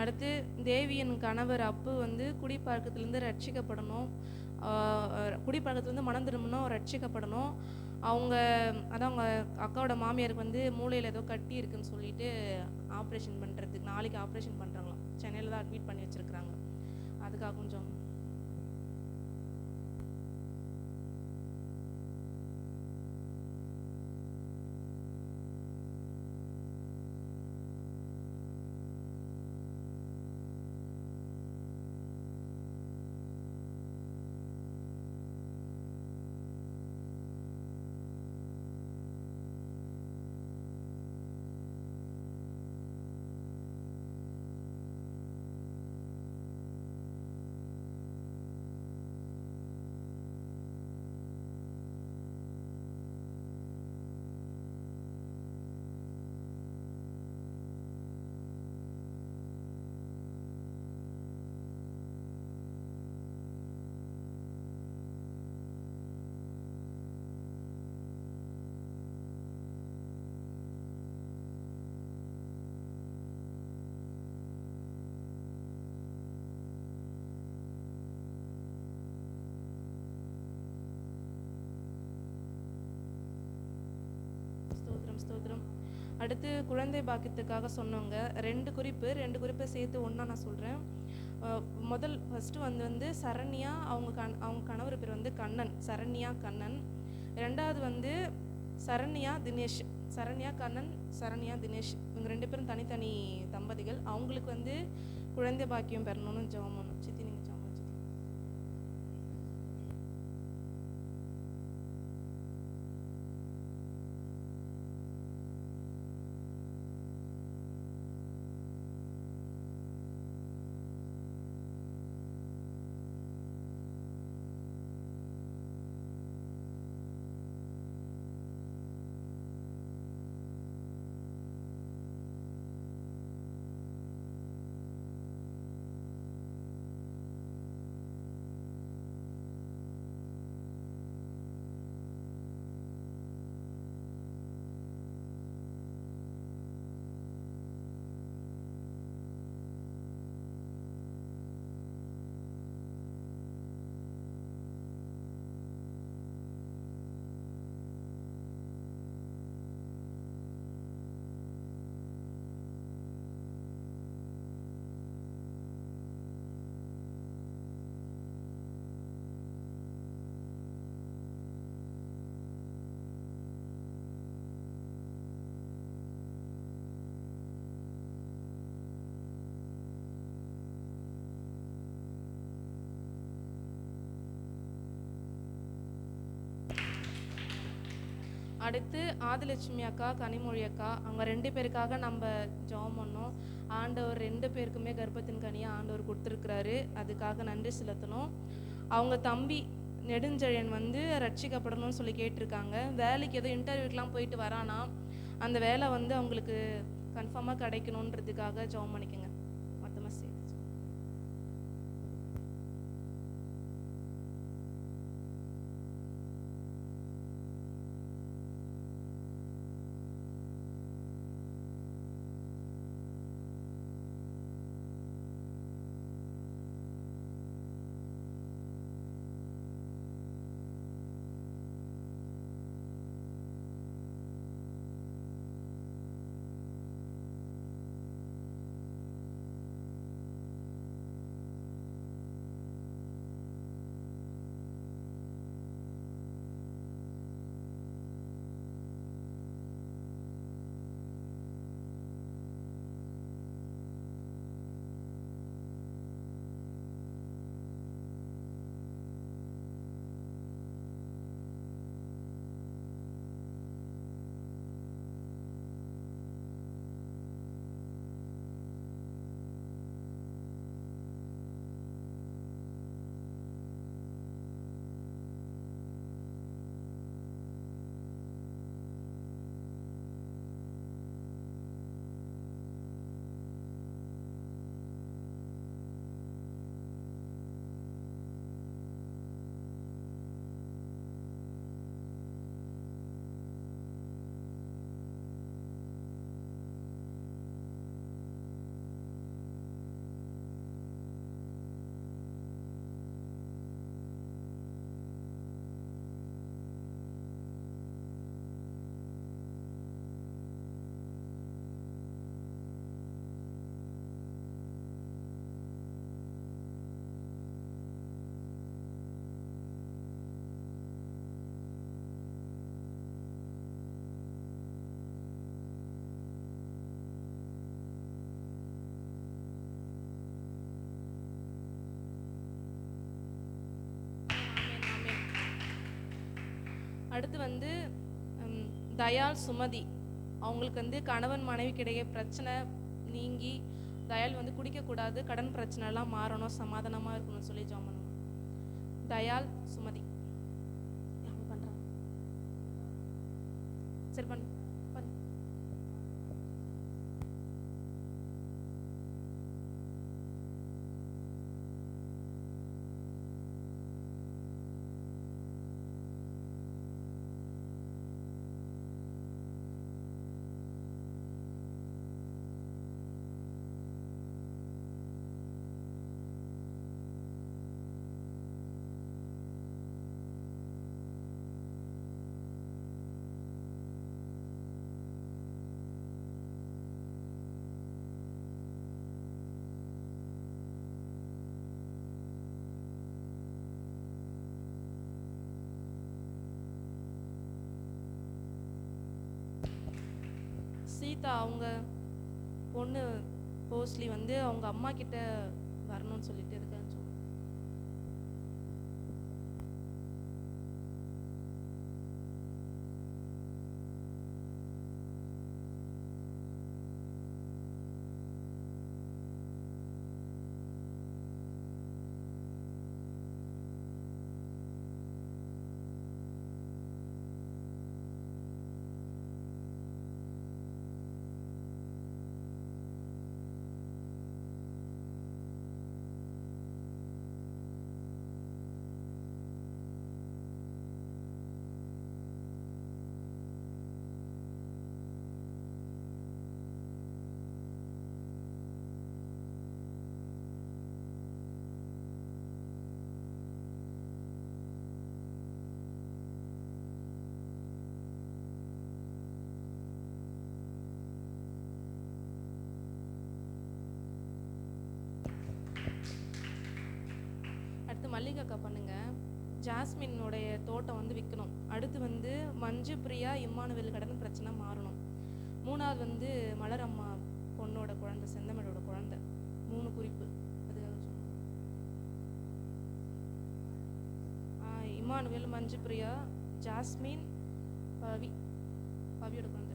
அடுத்து தேவி என் கணவர் அப்பு வந்து குடிப்பழக்கத்துலேருந்து ரட்சிக்கப்படணும். குடிப்பழக்கத்துலேருந்து மனம் திரும்பணும், ரட்சிக்கப்படணும். அவங்க அதான் அவங்க அக்காவோட மாமியாருக்கு வந்து மூளையில் ஏதோ கட்டி இருக்குன்னு சொல்லிட்டு ஆப்ரேஷன் பண்ணுறதுக்கு நாளைக்கு ஆப்ரேஷன் பண்ணுறாங்களாம். சென்னையில் தான் அட்மிட் பண்ணி வச்சுருக்குறாங்க. அதுக்காக கொஞ்சம் ஸ்தோத்திரம். அடுத்து குழந்தை பாக்கியத்துக்காக சொன்னவங்க 2 குறிப்பை சேர்த்து ஒன்றா நான் சொல்கிறேன். ஃபஸ்ட்டு வந்து சரண்யா, அவங்க கணவர் பேர் வந்து கண்ணன், சரண்யா கண்ணன். 2வது வந்து சரண்யா தினேஷ், சரண்யா கண்ணன், சரண்யா தினேஷ். இவங்க 2 பேரும் தனித்தனி தம்பதிகள். அவங்களுக்கு வந்து குழந்தை பாக்கியம் பெறணும்னு ஜெபம் பண்ணணும். சித்தி நீங்கள் ஜெபம் பண்ணு. அடுத்து ஆதிலட்சுமி அக்கா, கனிமொழி அக்கா, அவங்க 2 பேருக்காக நம்ம ஜெபம் பண்ணோம். ஆண்டவர் 2 பேருக்குமே கர்ப்பத்தின் கனியை ஆண்டவர் கொடுத்துருக்குறாரு. அதுக்காக நன்றி செலுத்தணும். அவங்க தம்பி நெடுஞ்செழியன் வந்து ரட்சிக்கப்படணும்னு சொல்லி கேட்டிருக்காங்க. வேலைக்கு ஏதோ இன்டர்வியூக்கெலாம் போயிட்டு வரானா, அந்த வேலை வந்து அவங்களுக்கு கன்ஃபார்மாக கிடைக்கணுன்றதுக்காக ஜெபம் பண்ணிக்கோங்க. மொத்தமாக சேர்த்து தயாள் சுமதி, அவங்களுக்கு வந்து கணவன் மனைவிக்கிடையே பிரச்சனை நீங்கி தயாள் வந்து குடிக்கக்கூடாது, கடன் பிரச்சனைலாம் மாறணும், சமாதானமாக இருக்கணும்னு சொல்லி ஜெபம் பண்ணுவோம். தயாள் சுமதி அவங்க பண்றாங்க. சரி பண்ணு பண்ணு. சீதா அவங்க பொண்ணு போஸ்ட்லி வந்து அவங்க அம்மா கிட்ட வரணும்னு சொல்லிட்டு இருக்கான்னு சொல்லுவாங்க. அடுத்து மல்லிகாக்கா பண்ணுங்க. ஜாஸ்மினுடைய தோட்டம் வந்து விற்கணும். அடுத்து வந்து மஞ்சு பிரியா இம்மானுவேல் கடன் பிரச்சனை மாறணும். மூணாவது வந்து மலரம்மா பொண்ணோட குழந்தை, செந்தமிழோட குழந்தை. 3 குறிப்பு அது இம்மானுவேல், மஞ்சு பிரியா, ஜாஸ்மின், பவியோட குழந்தை.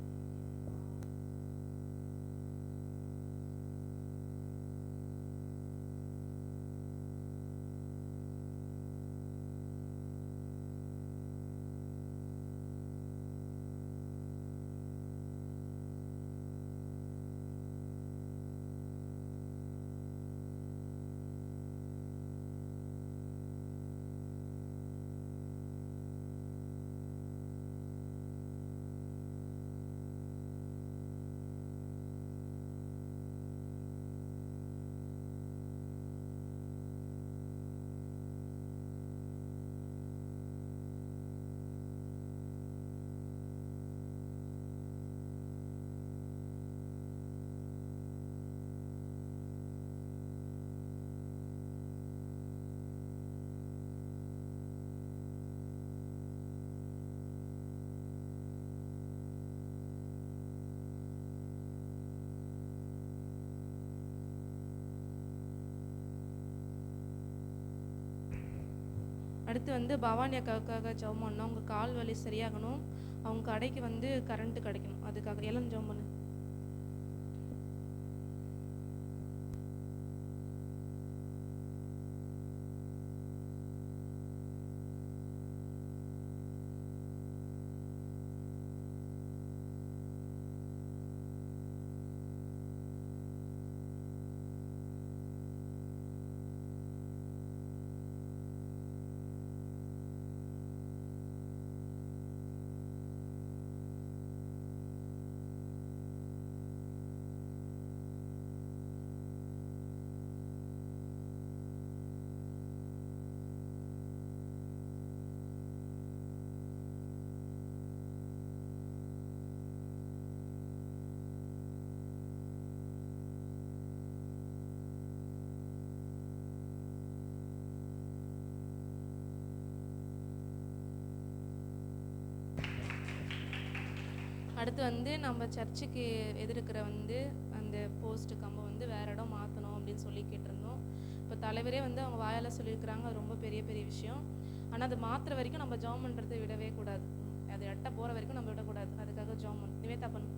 அடுத்து வந்து பவானி அக்காவுக்காக ஜெபம் பண்ணோம். அவங்க கால் வலி சரியாகணும், அவங்க கடைக்கு வந்து கரண்ட் கிடைக்கணும், அதுக்காக எல்லாம் ஜெபம் பண்ணு. அடுத்து வந்து நம்ம சர்ச்சுக்கு எதிர்க்கிற வந்து அந்த போஸ்ட் கம்பம் வந்து வேற இடம் மாற்றணும் அப்படின்னு சொல்லி கேட்டிருந்தோம். இப்போ தலைவரே வந்து அவங்க வாயால் சொல்லியிருக்கிறாங்க, அது ரொம்ப பெரிய பெரிய விஷயம். ஆனால் அது மாற்றுற வரைக்கும் நம்ம ஜெபம் பண்ணுறதை விடவே கூடாது. அது எட்ட போகிற வரைக்கும் நம்ம விடக்கூடாது. அதுக்காக ஜெபம் பண்ணு. நிவேதா பண்ணு.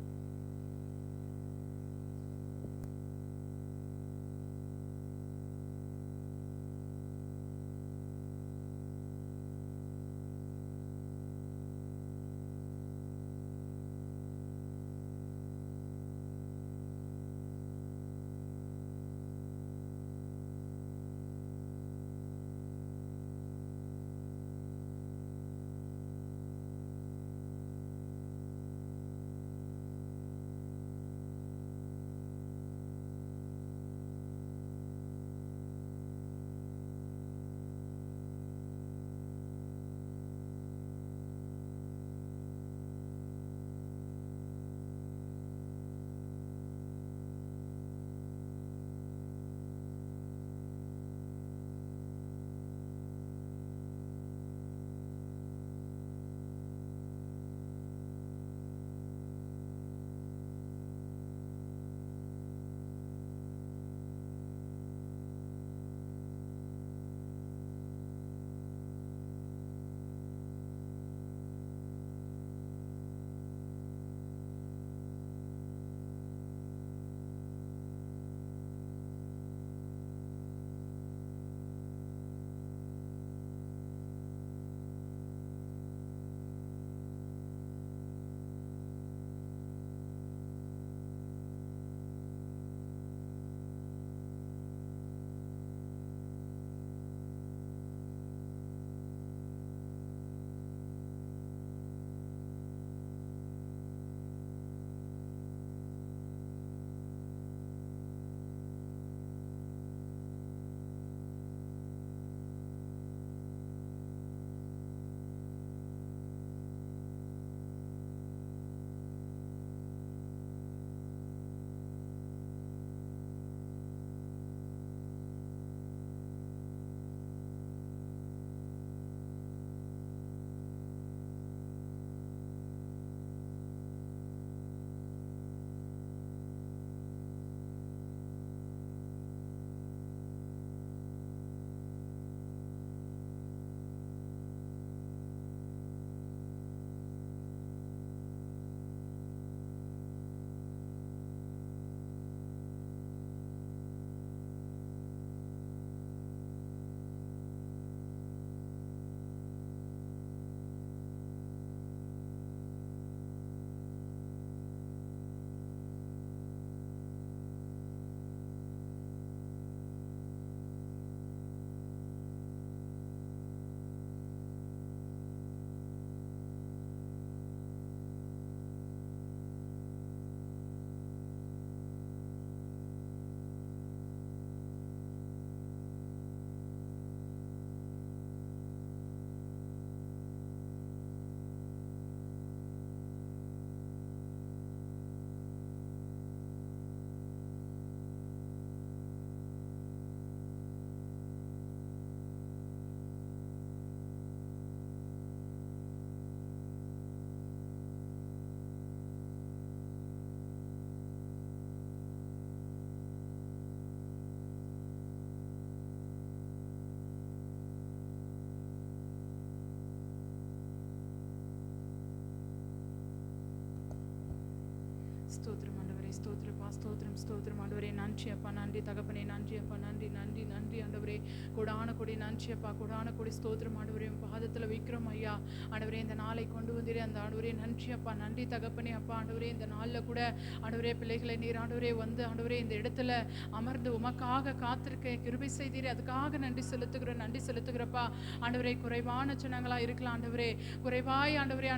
ஸ்தோத்திரம் ஆண்டவரே, ஸ்தோத்திரப்பா, ஸ்தோத்திரம், ஸ்தோத்திரம் ஆண்டவரே. நன்றி அப்பா, நன்றி தகப்பனே, நன்றி அப்பா, நன்றி நன்றி நன்றி ஆண்டவரே. கொடான கொடி நன்றி அப்பா, கொடான கொடி ஸ்தோத்திரம் ஆண்டவரே. பாதத்தில் வைக்கிறோம் ஐயா ஆண்டவரே. இந்த நாளை கொண்டு வந்தீரே அந்த ஆண்டவரே நன்றி அப்பா, நன்றி தகப்பனே அப்பா ஆண்டவரே. இந்த நாளில் கூட ஆண்டவரே பிள்ளைகளை நீர் ஆண்டவரே வந்து ஆண்டவரே இந்த இடத்துல அமர்ந்து உமக்காக காத்திருக்க கிருபை செய்தீரே, அதுக்காக நன்றி செலுத்துகிறோம், நன்றி செலுத்துகிறப்பா ஆண்டவரே. குறைவான ஜனங்களாக இருக்கலாம் ஆண்டவரே, குறைவாய் ஆண்டவரே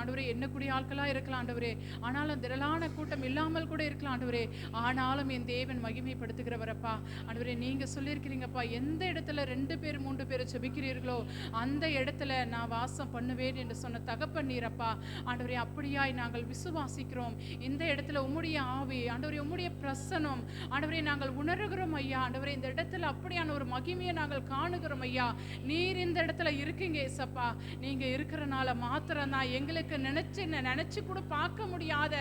ஆண்டவரே எண்ணக்கூடிய ஆட்களாக இருக்கலாம் ஆண்டவரே. ஆனாலும் திரளான கூட்டம் இல்லாமல் கூட இருக்கலாம் ஆண்டவரே. ஆனாலும் என் தேவன் மகிமைப்படுத்துகிறவரப்பா ஆண்டவரே. நீங்க சொல்லியிருக்கிறீங்கப்பா, எந்த இடத்துல 2 பேர் 3 பேர் ஜெபிக்கிறீர்களோ அந்த இடத்துல நான் வாசம் பண்ணுவேன் என்று சொன்ன தகப்பன் நீரப்பா ஆண்டவரே. அப்படியாய் நாங்கள் விசுவாசிக்கிறோம். இந்த இடத்துல உம்முடைய ஆவி ஆண்டவரே, உம்முடைய பிரசனம் ஆண்டவரே நாங்கள் உணர்கிறோம் ஐயா ஆண்டவரே. இந்த இடத்துல அப்படியான ஒரு மகிமையை நாங்கள் காணுகிறோம் ஐயா. நீர் இந்த இடத்துல இருக்கீங்க ஏசப்பா. நீங்க இருக்கிறனால மாத்திரம் தான் எங்களுக்கு நினைச்சு கூட பார்க்க முடியாத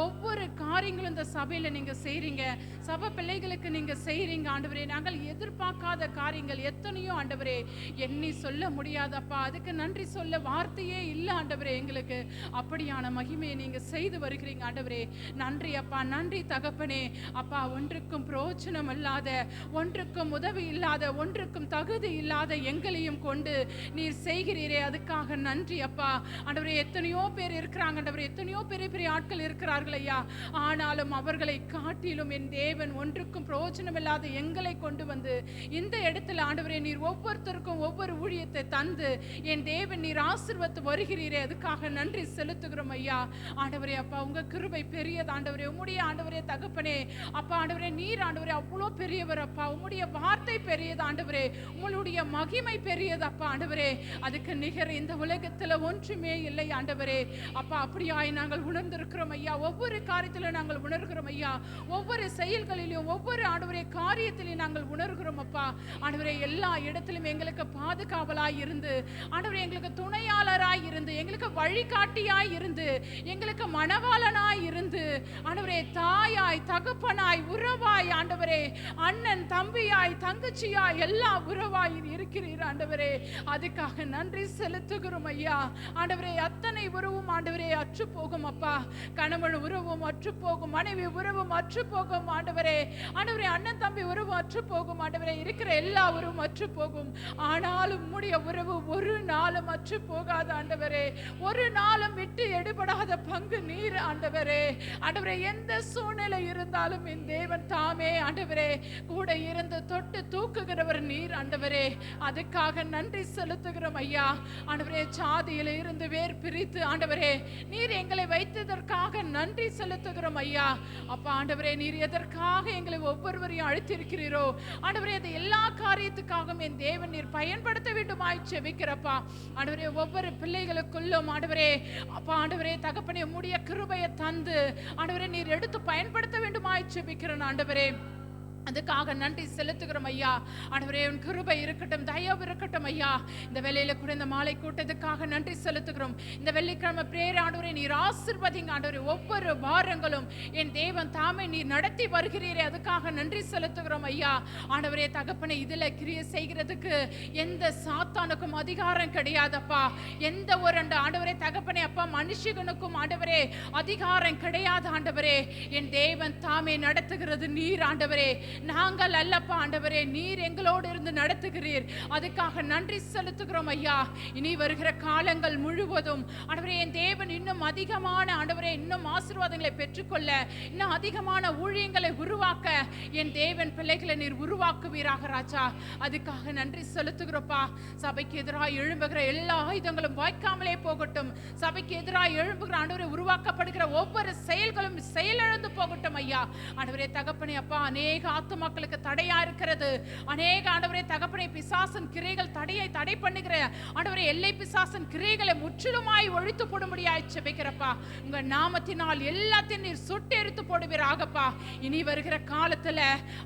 ஒவ்வொரு காரியங்களும் இந்த சபையில நீங்க செய்றீங்க, சபை பிள்ளைகளுக்கு நீங்க செய்றீங்க ஆண்டவரே. நாங்கள் எதிர்பார்க்காத காரியங்கள் எத்தனையோ ஆண்டவரே, எண்ணி சொல்ல முடியாதப்பா. அதுக்கு நன்றி சொல்ல வார்த்தையே இல்லை ஆண்டவரே. எங்களுக்கு அப்படியான மகிமையை நீங்க செய்து வருகிறீங்க ஆண்டவரே. நன்றி அப்பா, நன்றி தகப்பனே. அப்பா, ஒன்றுக்கும் பிரயோஜனம் இல்லாத, ஒன்றுக்கும் உதவி இல்லாத, ஒன்றுக்கும் தகுதி இல்லாத எங்களையும் கொண்டு நீர் செய்கிறீரே, அதுக்காக நன்றி அப்பா. ஆண்டவரே, எத்தனையோ பேர் இருக்கிறாங்க ஆண்டவரே, எத்தனையோ பெரிய பெரிய ஆட்கள் இருக்கிறார்கள் ஐயா. ஆனாலும் அவர்களை காட்டிலும் என் தேவன் ஒன்றுக்கும் பிரயோஜனம் இல்லாத எங்களை கொண்டு வந்து இந்த இடத்துல ஆண்டவரே நீர் ஒவ்வொருத்தருக்கும் ஒவ்வொரு ஊழியத்தை தந்து என் தேவன் நீர் ஆசீர்வதித்து வருகிறீரே, அதுக்காக நன்றி செலுத்துகிறோம் ஐயா. ஆண்டவரே அப்பா, உங்க கிருபை பெரியது ஆண்டவரே. உம்முடைய ஆண்டவரே தகப்பனே அப்பா, ஆண்டவரே நீர் ஆண்டவரே அவ்வளோ பெரியவர் அப்பா. உம்முடைய வார்த்தை பெரியது ஆண்டவரே, உங்களுடைய மகிமை பெரியது அப்பா. ஆண்டவரே, அதுக்கு நிகர் இந்த உலகத்துல ஒன்றுமே இல்லை ஆண்டவரே. அப்பா, அப்படியாய் நாங்கள் உணர்ந்திருக்கிறோம் ஐயா. ஒவ்வொரு காரியத்திலும் நாங்கள் உணர்கிறோம் ஐயா. ஒவ்வொரு செயல்களிலும் ஒவ்வொரு ஆண்டவரே காரியத்திலையும் நாங்கள் உணர்கிறோம் அப்பா. ஆண்டவரே, எல்லா இடத்திலும் எங்களுக்கு பாதுகாவலாய் இருந்து, ஆண்டவரே எங்களுக்கு துணையாளராய் இருந்து, எங்களுக்கு வழிகாட்டியாய் இருந்து, எங்களுக்கு மணவாளனாய் இருந்து, ஆண்டவரே தாயாய் தகப்பனாய் உறவாய் ஆண்டவரே அண்ணன் தம்பியாய் தங்கச்சியாய் எல்லா உறவாய் இருக்கிறீர் ஆண்டவரே. அதுக்காக நன்றி செலுத்துகிறோம் ஐயா. ஆண்டவரே, அத்தனை உறவும் ஆண்டவரே அற்று போகும் அப்பா. கணவன் உறவும் அற்று போகும், மனைவி உறவும் அற்று போகும் ஆண்டவரே. ஆண்டவரே, அண்ணன் தம்பி உறவு அற்று போகும் ஆண்டவரே. இருக்கிற எல்லா உறவும் அற்று போகும். ஆனாலும் உம்முடைய உறவு ஒரு நாளும் அற்று போகாத ஆண்டவரே. ஒரு நாளும் விட்டு எடுபடாத பங்கு நீர் ஆண்டவரே. ஆண்டவரே, எந்த சூழ்நிலை இருந்தாலும் என் தேவன் தாமே ஆண்டவரே கூட இருந்து தொட்டு தூக்குகிறவர் நீர் ஆண்டவரே. அதுக்காக நன்றி செலுத்துகிறோம் ஐயா. ஆண்டவரே, சாதியில இருந்து வேர் பிரித்து ஆண்டவரே நீர் எங்களை வைத்ததற்காக நன்றி செலுத்துகிறோம் ஐயா. அப்பா, ஆண்டவரே நீர் எதற்காக எங்களை ஒவ்வொருவரையும் அழைத்திருக்கிறீரோ ஆண்டவரே, அது எல்லா காரியத்துக்காகவும் என் தேவன் நீர் பயன்படுத்த வேண்டுமாய் செபிக்கிறப்பா. ஆண்டவரே, ஒவ்வொரு பிள்ளைகளுக்குள்ளும் ஆண்டவரே அப்பா, ஆண்டவரே தகப்பனே உம்முடைய கிருபையை தந்து ஆண்டவரே நீர் எடுத்து பயன்படுத்த வேண்டுமாய் செபிக்கிறேன் ஆண்டவரே. அதுக்காக நன்றி செலுத்துகிறோம் ஐயா. ஆண்டவரே, உன் கிருபை இருக்கட்டும், தயவு இருக்கட்டும் ஐயா. இந்த வேளையில கூட இந்த மாலை கூட்டத்துக்காக நன்றி செலுத்துகிறோம். இந்த வெள்ளிக்கிழமை பிரேயர் ஆண்டவரே நீர் ஆசீர்வதிங்க ஆண்டவரே. ஒவ்வொரு வாரங்களும் என் தேவன் தாமே நீர் நடத்தி வருகிறீரே, அதுக்காக நன்றி செலுத்துகிறோம் ஐயா. ஆண்டவரே தகப்பனே, இதுல கிரியை செய்கிறதுக்கு எந்த சாத்தானுக்கும் அதிகாரம் கிடையாதப்பா. எந்த ஒரு ஆண்டவரே தகப்பனே அப்பா மனுஷனுக்கும் ஆண்டவரே அதிகாரம் கிடையாது ஆண்டவரே. என் தேவன் தாமே நடத்துகிறது நீர் ஆண்டவரே, நாங்கள் அல்லப்பா ஆண்டவரே. நீர் எங்களோடு இருந்து நடத்துகிறீர், அதுக்காக நன்றி செலுத்துகிறோம் ஐயா. இனி வருகிற காலங்கள் முழுவதும் ஆண்டவரே என் தேவன் இன்னும் அதிகமான ஆண்டவரே இன்னும் ஆசீர்வாதங்களை பெற்றுக்கொள்ள, இன்னும் அதிகமான ஊழியங்களை உருவாக்க என் தேவன் பிள்ளைகளை நீர் உருவாக்குவீராக ராஜா. அதுக்காக நன்றி செலுத்துகிறோப்பா. சபைக்கு எதிராக எழும்புகிற எல்லா ஆயுதங்களும் வாய்க்காமலே போகட்டும். சபைக்கு எதிராக எழும்புகிற ஆண்டவரே உருவாக்கப்படுகிற ஒவ்வொரு செயல்களும் செயலிழந்து போகட்டும் ஐயா. ஆண்டவரே தகப்பனே அப்பா, அநேக ஆத்துமாக்களுக்கு தடையா இருக்கிறது. அநேக ஆண்டவரே தகப்பனே பிசாசன் கிரைகள் தடை பண்ணுகிற ஆண்டவரே எல்லை பிசாசன் கிரைகளை முற்றிலுமாய் ஒழித்து போடும்படியாய் செபிக்கிறப்பா. உங்க நாமத்தினால் எல்லாத்தையும் நீர் சுட்டு எரித்து போடுவீராகப்பா. இனி வருகிற காலத்துல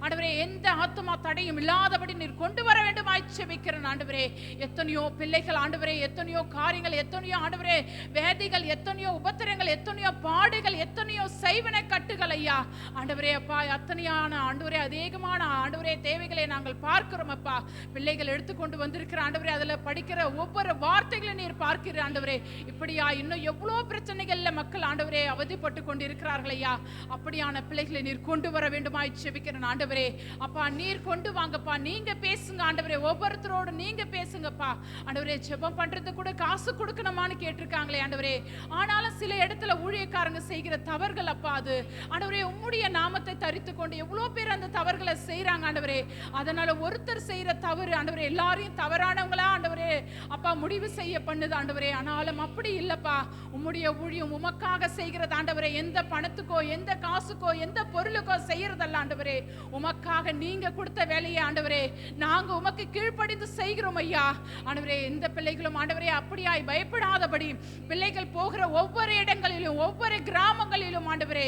ஆண்டவரே எந்த ஆத்துமா தடையும் இல்லாதபடி நீர் கொண்டு வர வேண்டுமாய் செபிக்கிறேன் ஆண்டவரே. எத்தனையோ பிள்ளைகள் ஆண்டவரே, எத்தனையோ காரியங்கள், எத்தனையோ ஆண்டவரே வேதிகள், எத்தனையோ உபத்திரங்கள், எத்தனையோ பாடுகள், எத்தனையோ செய்வன கட்டுகள் ஐயா. ஆண்டவரே அப்பா, அத்தனையான ஆண்டவரே அதிகமான ஆண்டவரே தேவைகளை நாங்கள் பார்க்கிறோம் அப்பா. பிள்ளைகள் எடுத்துக்கொண்டு வந்திருக்கிற ஆண்டவரே, அதுல படிக்கிற ஒவ்வொரு வார்த்தைகளை நீர் பார்க்கிற ஆண்டவரே. இப்படியா இன்னும் எவ்வளவு பிரச்சனைகள்ல மக்கள் ஆண்டவரே அவதிப்பட்டு கொண்டு இருக்கிறார்கள் ஐயா. அப்படியான பிள்ளைகளை நீர் கொண்டு வர வேண்டுமாய் செபிக்கிறேன் ஆண்டவரே. அப்பா, நீர் கொண்டு வாங்கப்பா. நீங்க பேசுங்க ஆண்டவரே, ஒவ்வொருத்தரோடு நீங்க பேசுங்கப்பா ஆண்டவரே. ஜெபம் பண்றது கூட காசு கொடுக்கணுமான்னு கேட்டிருக்காங்களே ஆண்டவரே. ஆனாலும் சில இடத்துல ஊழியக்காரங்க செய்கிற தவறுகள் அப்பா, அது ஆண்டவரே உம்முடைய நாமத்தை தரித்து கொண்டு எவ்வளவு பேர் அந்த தவறுகளை செய்யறாங்க ஆண்டவரே. அதனால ஒருத்தர் செய்யற தவறு ஆண்டவரே எல்லாரையும் தவறானவங்களா ஆண்டவரே அப்பா முடிவு செய்ய பண்ணுது ஆண்டவரே. ஆனாலும் அப்படி இல்லப்பா. உம்முடைய ஊழியம் உமக்காக செய்கிறது ஆண்டவரே. எந்த பணத்துக்கோ எந்த காசுக்கோ எந்த பொருளுக்கோ செய்யறதல்ல ஆண்டவரே. உமக்காக நீங்க கொடுத்த வேலையை ஆண்டவரே நாங்க உமக்கு கீழ்ப்படிந்து செய்கிறோம் ஐயா. ஆண்டவரே, எந்த பிள்ளைகளும் ஆண்டவரே அப்படியாய் பயப்படாதபடி பிள்ளைகள் போகிற ஒவ்வொரு இடங்களிலும் ஒவ்வொரு கிராமங்களிலும் ஆண்டவரே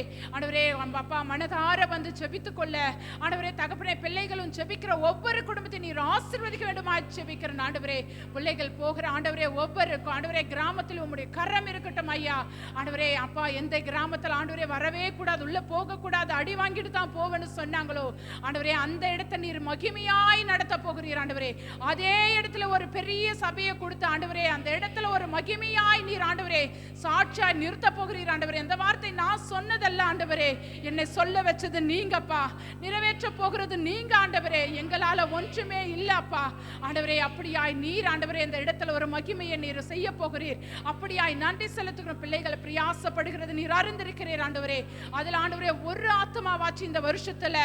அப்பா மனதார வந்து ஜெபித்துக் கொள்ள ஆண்டவரே தகப்பனே, பிள்ளைகளும் ஜெபிக்கிற ஒவ்வொரு குடும்பத்தை நீர் ஆசீர்வதிக்க வேண்டுமா ஜெபிக்கிறேன் ஆண்டவரே. பிள்ளைகள் போகிற ஆண்டவரே ஒவ்வொரு ஆண்டவரே கிராமத்தில் உம்முடைய கரம் இருக்கட்டும் ஐயா. ஆண்டவரே அப்பா, எந்த கிராமத்தில் ஆண்டவரே வரவே கூடாது, உள்ள போக கூடாது, அடி வாங்கிட்டு தான் போவேன்னு சொன்னாங்களோ ஆண்டவரே, அந்த இடத்தை நீர் மகிமையாய் நடத்த போகிறீர் ஆண்டவரே. அதே இடத்துல ஒரு பெரிய சபையை கொடுத்து ஆண்டவரே, அந்த இடத்துல ஒரு மகிமையாய் நீர் ஆண்டவரே சாட்சியாய் நிறுத்த போகிறீர் ஆண்டவரே. அந்த வார்த்தை நான் சொன்னதல்ல ஆண்டவரே, என்னை சொல்ல வச்சது நீங்கப்பா, நிறைவேற்ற போகிறது நீங்க ஆண்டவரே. எங்களால ஒன்றுமே இல்லப்பா ஆண்டவரே. அப்படியாய் நீர் ஆண்டவரே இந்த இடத்துல ஒரு மகிமையை நீர் செய்ய போகிறீர். அப்படியாய் நன்றி செலுத்துகிற பிள்ளைகளை பிரயாசப்படுகிறது நீர் அறிந்திருக்கிறீர் ஆண்டவரே. அதில் ஆண்டவரே ஒரு ஆத்மாவாச்சு இந்த வருஷத்துல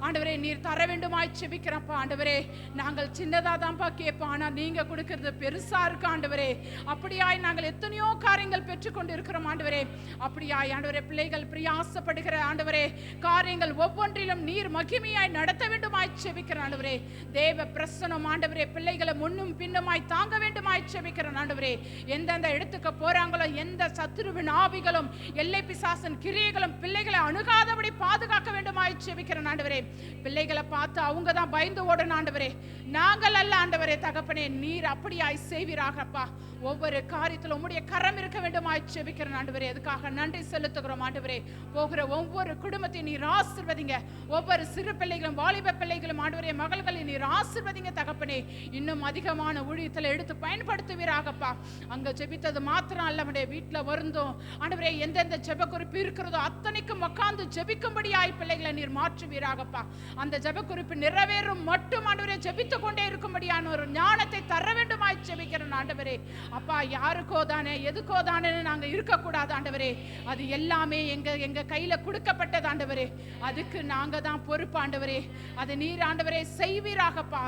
ஆண்டவரே நீர் தர வேண்டுமாய் செபிக்கிறப்பா ஆண்டவரே. நாங்கள் சின்னதா தான்ப்பா கேட்போம், ஆனா நீங்க கொடுக்கிறது பெருசா இருக்கு ஆண்டவரே. அப்படியாய் நாங்கள் எத்தனையோ காரியங்கள் பெற்றுக்கொண்டு இருக்கிறோம் ஆண்டவரே. அப்படியாய் ஆண்டவரே பிள்ளைகள் பிரயாசப்படுகிற ஆண்டவரே காரியங்கள் ஒவ்வொன்றிலும் நீர் மகிமையாய் நடத்த வேண்டுமாய் செபிக்கிற ஆண்டவரே. தேவ பிரசனம் ஆண்டவரே பிள்ளைகளை முன்னும் பின்னுமாய் தாங்க வேண்டுமாய் செபிக்கிற ஆண்டவரே. எந்தெந்த இடத்துக்கு போறாங்களோ, எந்த சத்துருவின் ஆவிகளும் எல்லை பிசாசன் கிரியைகளும் பிள்ளைகளை அணுகாதபடி பாதுகாக்க வேண்டுமாய் செபிக்கிற ஆண்டவரே. பிள்ளைகளை பார்த்து அவங்க தான் பயந்து ஓடணும் ஆண்டவரே, நாங்கள் அல்ல ஆண்டவரே. தகப்பனே நீர் அப்படியாய் செய்வீராகப்பா. ஒவ்வொரு காரியத்தில் உம்முடைய கரம் இருக்க வேண்டுமாய் செபிக்கிற ஆண்டவரே. அதுக்காக நன்றி செலுத்துகிறோம் ஆண்டவரே. போகிற ஒவ்வொரு குடும்பத்தையும் நீர் ஆசீர்வதிங்க. ஒவ்வொரு சிறு பிள்ளைகளும் வாலிப பிள்ளைகளும் ஆண்டவரே மகள்களை நீர் ஆசீர்வதிங்க தகப்பனே. இன்னும் அதிகமான ஊழியத்தில் எடுத்து பயன்படுத்துவீராகப்பா. அங்க ஜெபித்தது மாத்திரம் அல்ல, நம்முடைய வீட்டுல வருந்தோம் ஆண்டவரே எந்தெந்த ஜெப குறிப்பு இருக்கிறதோ அத்தனைக்கும் உட்கார்ந்து ஜெபிக்கும்படியாய் பிள்ளைகளை நீர் மாற்றுவீராகப்பா. அந்த ஜெப குறிப்பு நிறைவேறும் மட்டும் ஆண்டவரே ஜெபித்து கொண்டே இருக்கும்படியான ஒரு ஞானத்தை தர வேண்டுமாய் ஜெபிக்கிறேன் ஆண்டவரே. அப்பா, யாருக்கோ தானே எதுக்கோ தானே நாங்க இருக்கக்கூடாது ஆண்டவரே. அது எல்லாமே எங்க கையில கொடுக்கப்பட்டது ஆண்டவரே. அதுக்கு நாங்க தான் பொறுப்பு ஆண்டவரே. அது நீர் ஆண்டவரே செய்வீராகப்பா.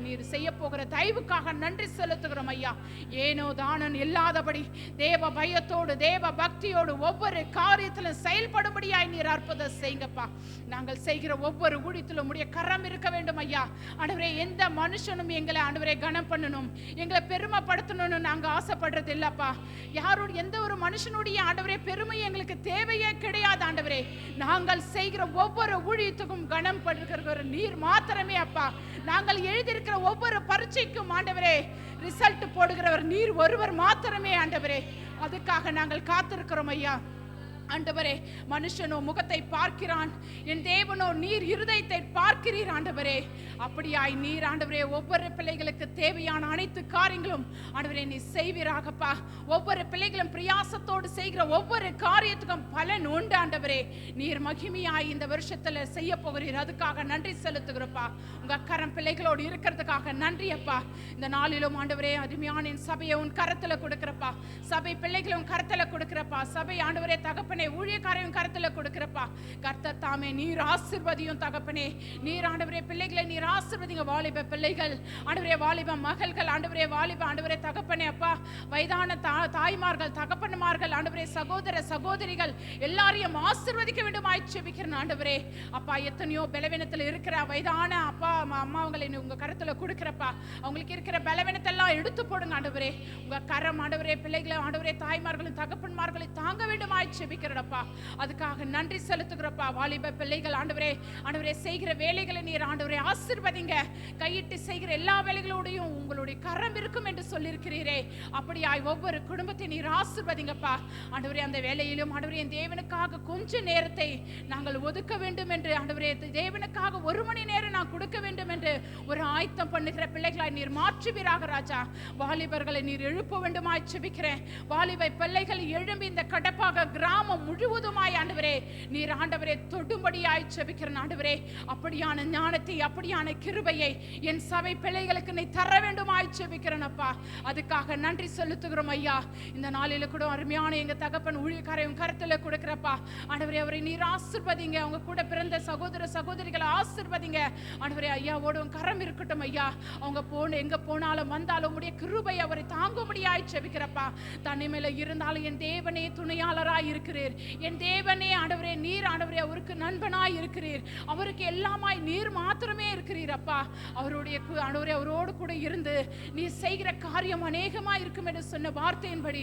நீர் செய்ய போகிற தயவுக்காக நன்றி செலுத்துகிறோம் ஐயா. ஏனோ தானன் இல்லாதபடி தேவ பயத்தோடு தேவ பக்தியோடு ஒவ்வொரு காரியத்திலும் செயல்படும்படியாய் நீர் அற்புதம் செய்யுங்கப்பா. நாங்கள் செய்கிற ஒவ்வொரு ஊழியத்திலும் உடைய கரம் இருக்க வேண்டும் ஐயா. ஆண்டவரே எந்த மனுஷனும் எங்களை ஆண்டவரே கனம் பண்ணணும், எங்களை பெருமைப்படுத்தணும்னு நாங்க ஆசைப்படுறது இல்லப்பா. யாரோட எந்த ஒரு மனுஷனுடைய ஆண்டவரே பெருமை எங்களுக்கு தேவையே கிடையாது ஆண்டவரே. நாங்கள் செய்கிற ஒவ்வொரு ஊழியத்துக்கும் கனம் படுகிற நீர் மாத்திரமே அப்பா. நாங்கள் எழுதியிருக்கிற ஒவ்வொரு பரீட்சைக்கும் ஆண்டவரே ரிசல்ட் போடுகிறவர் நீர் ஒருவர் மாத்திரமே ஆண்டவரே. அதுக்காக நாங்கள் காத்திருக்கிறோம் ஐயா. ஆண்டவரே மனுஷனோ முகத்தை பார்க்கிறான், என் தேவனோ நீர் இருதயத்தை பார்க்கிறீர் ஆண்டவரே. அப்படியாய் நீர் ஆண்டவரே ஒவ்வொரு பிள்ளைகளுக்கு தேவையான அனைத்து காரியங்களும் ஆண்டவரே நீ செய்வீராகப்பா. ஒவ்வொரு பிள்ளைகளும் பிரயாசத்தோடு செய்கிற ஒவ்வொரு காரியத்துக்கும் பலன் உண்டு ஆண்டவரே. நீர் மகிமையாய் இந்த வருஷத்துல செய்ய போகிறீர். அதுக்காக நன்றி செலுத்துகிறப்பா. உங்க கரம் பிள்ளைகளோடு இருக்கிறதுக்காக நன்றி அப்பா. இந்த நாளிலும் ஆண்டவரே அருமையான சபையை உன் கரத்துல கொடுக்கிறப்பா. சபை பிள்ளைகளும் கரத்துல கொடுக்கிறப்பா. சபை ஆண்டவரே தகப்பனே ஊழியக்காரையும் கரத்துல கொடுக்கிறப்பா. கர்த்தர் தாமே நீர் ஆசீர்வதியும் தகப்பனே. நீர் ஆண்டவரே பிள்ளைகளை நீர் ஆசீர்வதிங்க. வாலிப பிள்ளைகள் ஆண்டவரே, வாலிப மகள்கள் ஆண்டவரே, வாலிப ஆண்டவரே தகப்பனே அப்பா, வயதான தாய்மார்கள் தகப்பன்மார்கள் ஆண்டவரே, சகோதர சகோதரிகள் எல்லாரையும் ஆசீர்வதிக்க வேண்டுமாய் ஜெபிக்கிறேன் ஆண்டவரே. அப்பா, எத்தனையோ பலவீனத்தில் இருக்கிற வயதான அப்பா அம்மாவங்களை உங்க கரத்துல கொடுக்கிறப்பா. அவங்களுக்கு இருக்கிற பலவீனத்தெல்லாம் எடுத்து போடுங்க ஆண்டவரே. உங்க கரம் ஆண்டவரே பிள்ளைகளை ஆண்டவரே தாய்மார்களும் தகப்பன்மார்களை தாங்க வேண்டுமாய் ஜெபிக்கிறப்பா. அதுக்காக நன்றி செலுத்துகிறப்பா. வாலிப பிள்ளைகள் ஆண்டவரே ஆண்டவரே செய்கிற வேலைகளை நீர் ஆண்டவரே ஆசீர்வதிங்க. கையிட்டு செய்கிற எல்லா வேலைகளோடையும் உங்களுடைய கரம் இருக்கும் என்று சொல்லியிருக்கிறீரே. அப்படியாய் ஒவ்வொரு குடும்பத்தை நீர் ஆசீர்வதிங்கப்பா. ஆண்டவரே அந்த வேலையிலும் ஆண்டவரே என் தேவனுக்காக கொஞ்ச நேரத்தை நாங்கள் ஒதுக்க வேண்டும் என்று ஆண்டவரே, தேவனுக்காக 1 மணி நேரம் நான் கொடுக்க வேண்டும் என்று ஒரு ஆயத்தம் பண்ணுகிற பிள்ளைகளாய் நீர் மாற்றுவீராக ராஜா. வாலிபர்களை நீர் எழுப்ப வேண்டுமாய் ஜெபிக்கிறேன். வாலிப பிள்ளைகள் எழும்பி இந்த கடப்பாக கிராமம் முழுவதுமாய் ஆண்டவரே நீர் ஆண்டவரே தொடும்படியாய் ஜெபிக்கிறேன் ஆண்டவரே. அப்படியான ஞானத்தை அப்படியான கிருபையை என் சபை பிள்ளைகளுக்கு நீ தர வேண்டுமாய் ஜெபிக்கிறேன் அப்பா. அதுக்காக நன்றி செலுத்துகிறோம் ஐயா. இந்த நாளில கூட அருமையான எங்க தகப்பன் ஊழியக்காரையும் கருத்துல கொடுக்கிறப்பா. ஆண்டவரே அவரை நீர் ஆசீர்வதிங்க. அவங்க கூட பிறந்த சகோதர சகோதரிகளை ஆசீர்வதிங்க ஆண்டவரே. ஐயாவோடும் கரம் இருக்கட்டும் ஐயா. அவங்க எங்க போனாலும் வந்தாலும் உடைய கிருபை அவரை தாங்கும்படியாய் ஜெபிக்கிறப்பா. தனிமையில இருந்தாலும் என் தேவனே துணையாளராய் இருக்கிறீர். என் தேவனே ஆண்டவரே நீர் ஆண்டவரே அவருக்கு நண்பனாய் இருக்கிறீர். அவருக்கு எல்லாமாய் நீர் மாத்திரமே இருக்கிறீர் அப்பா. அவருடைய ஆண்டவரே அவரோடு கூட இருந்து நீ செய்கிற காரியம் அநேகமாய் இருக்கும் என்று சொன்ன வார்த்தையின்படி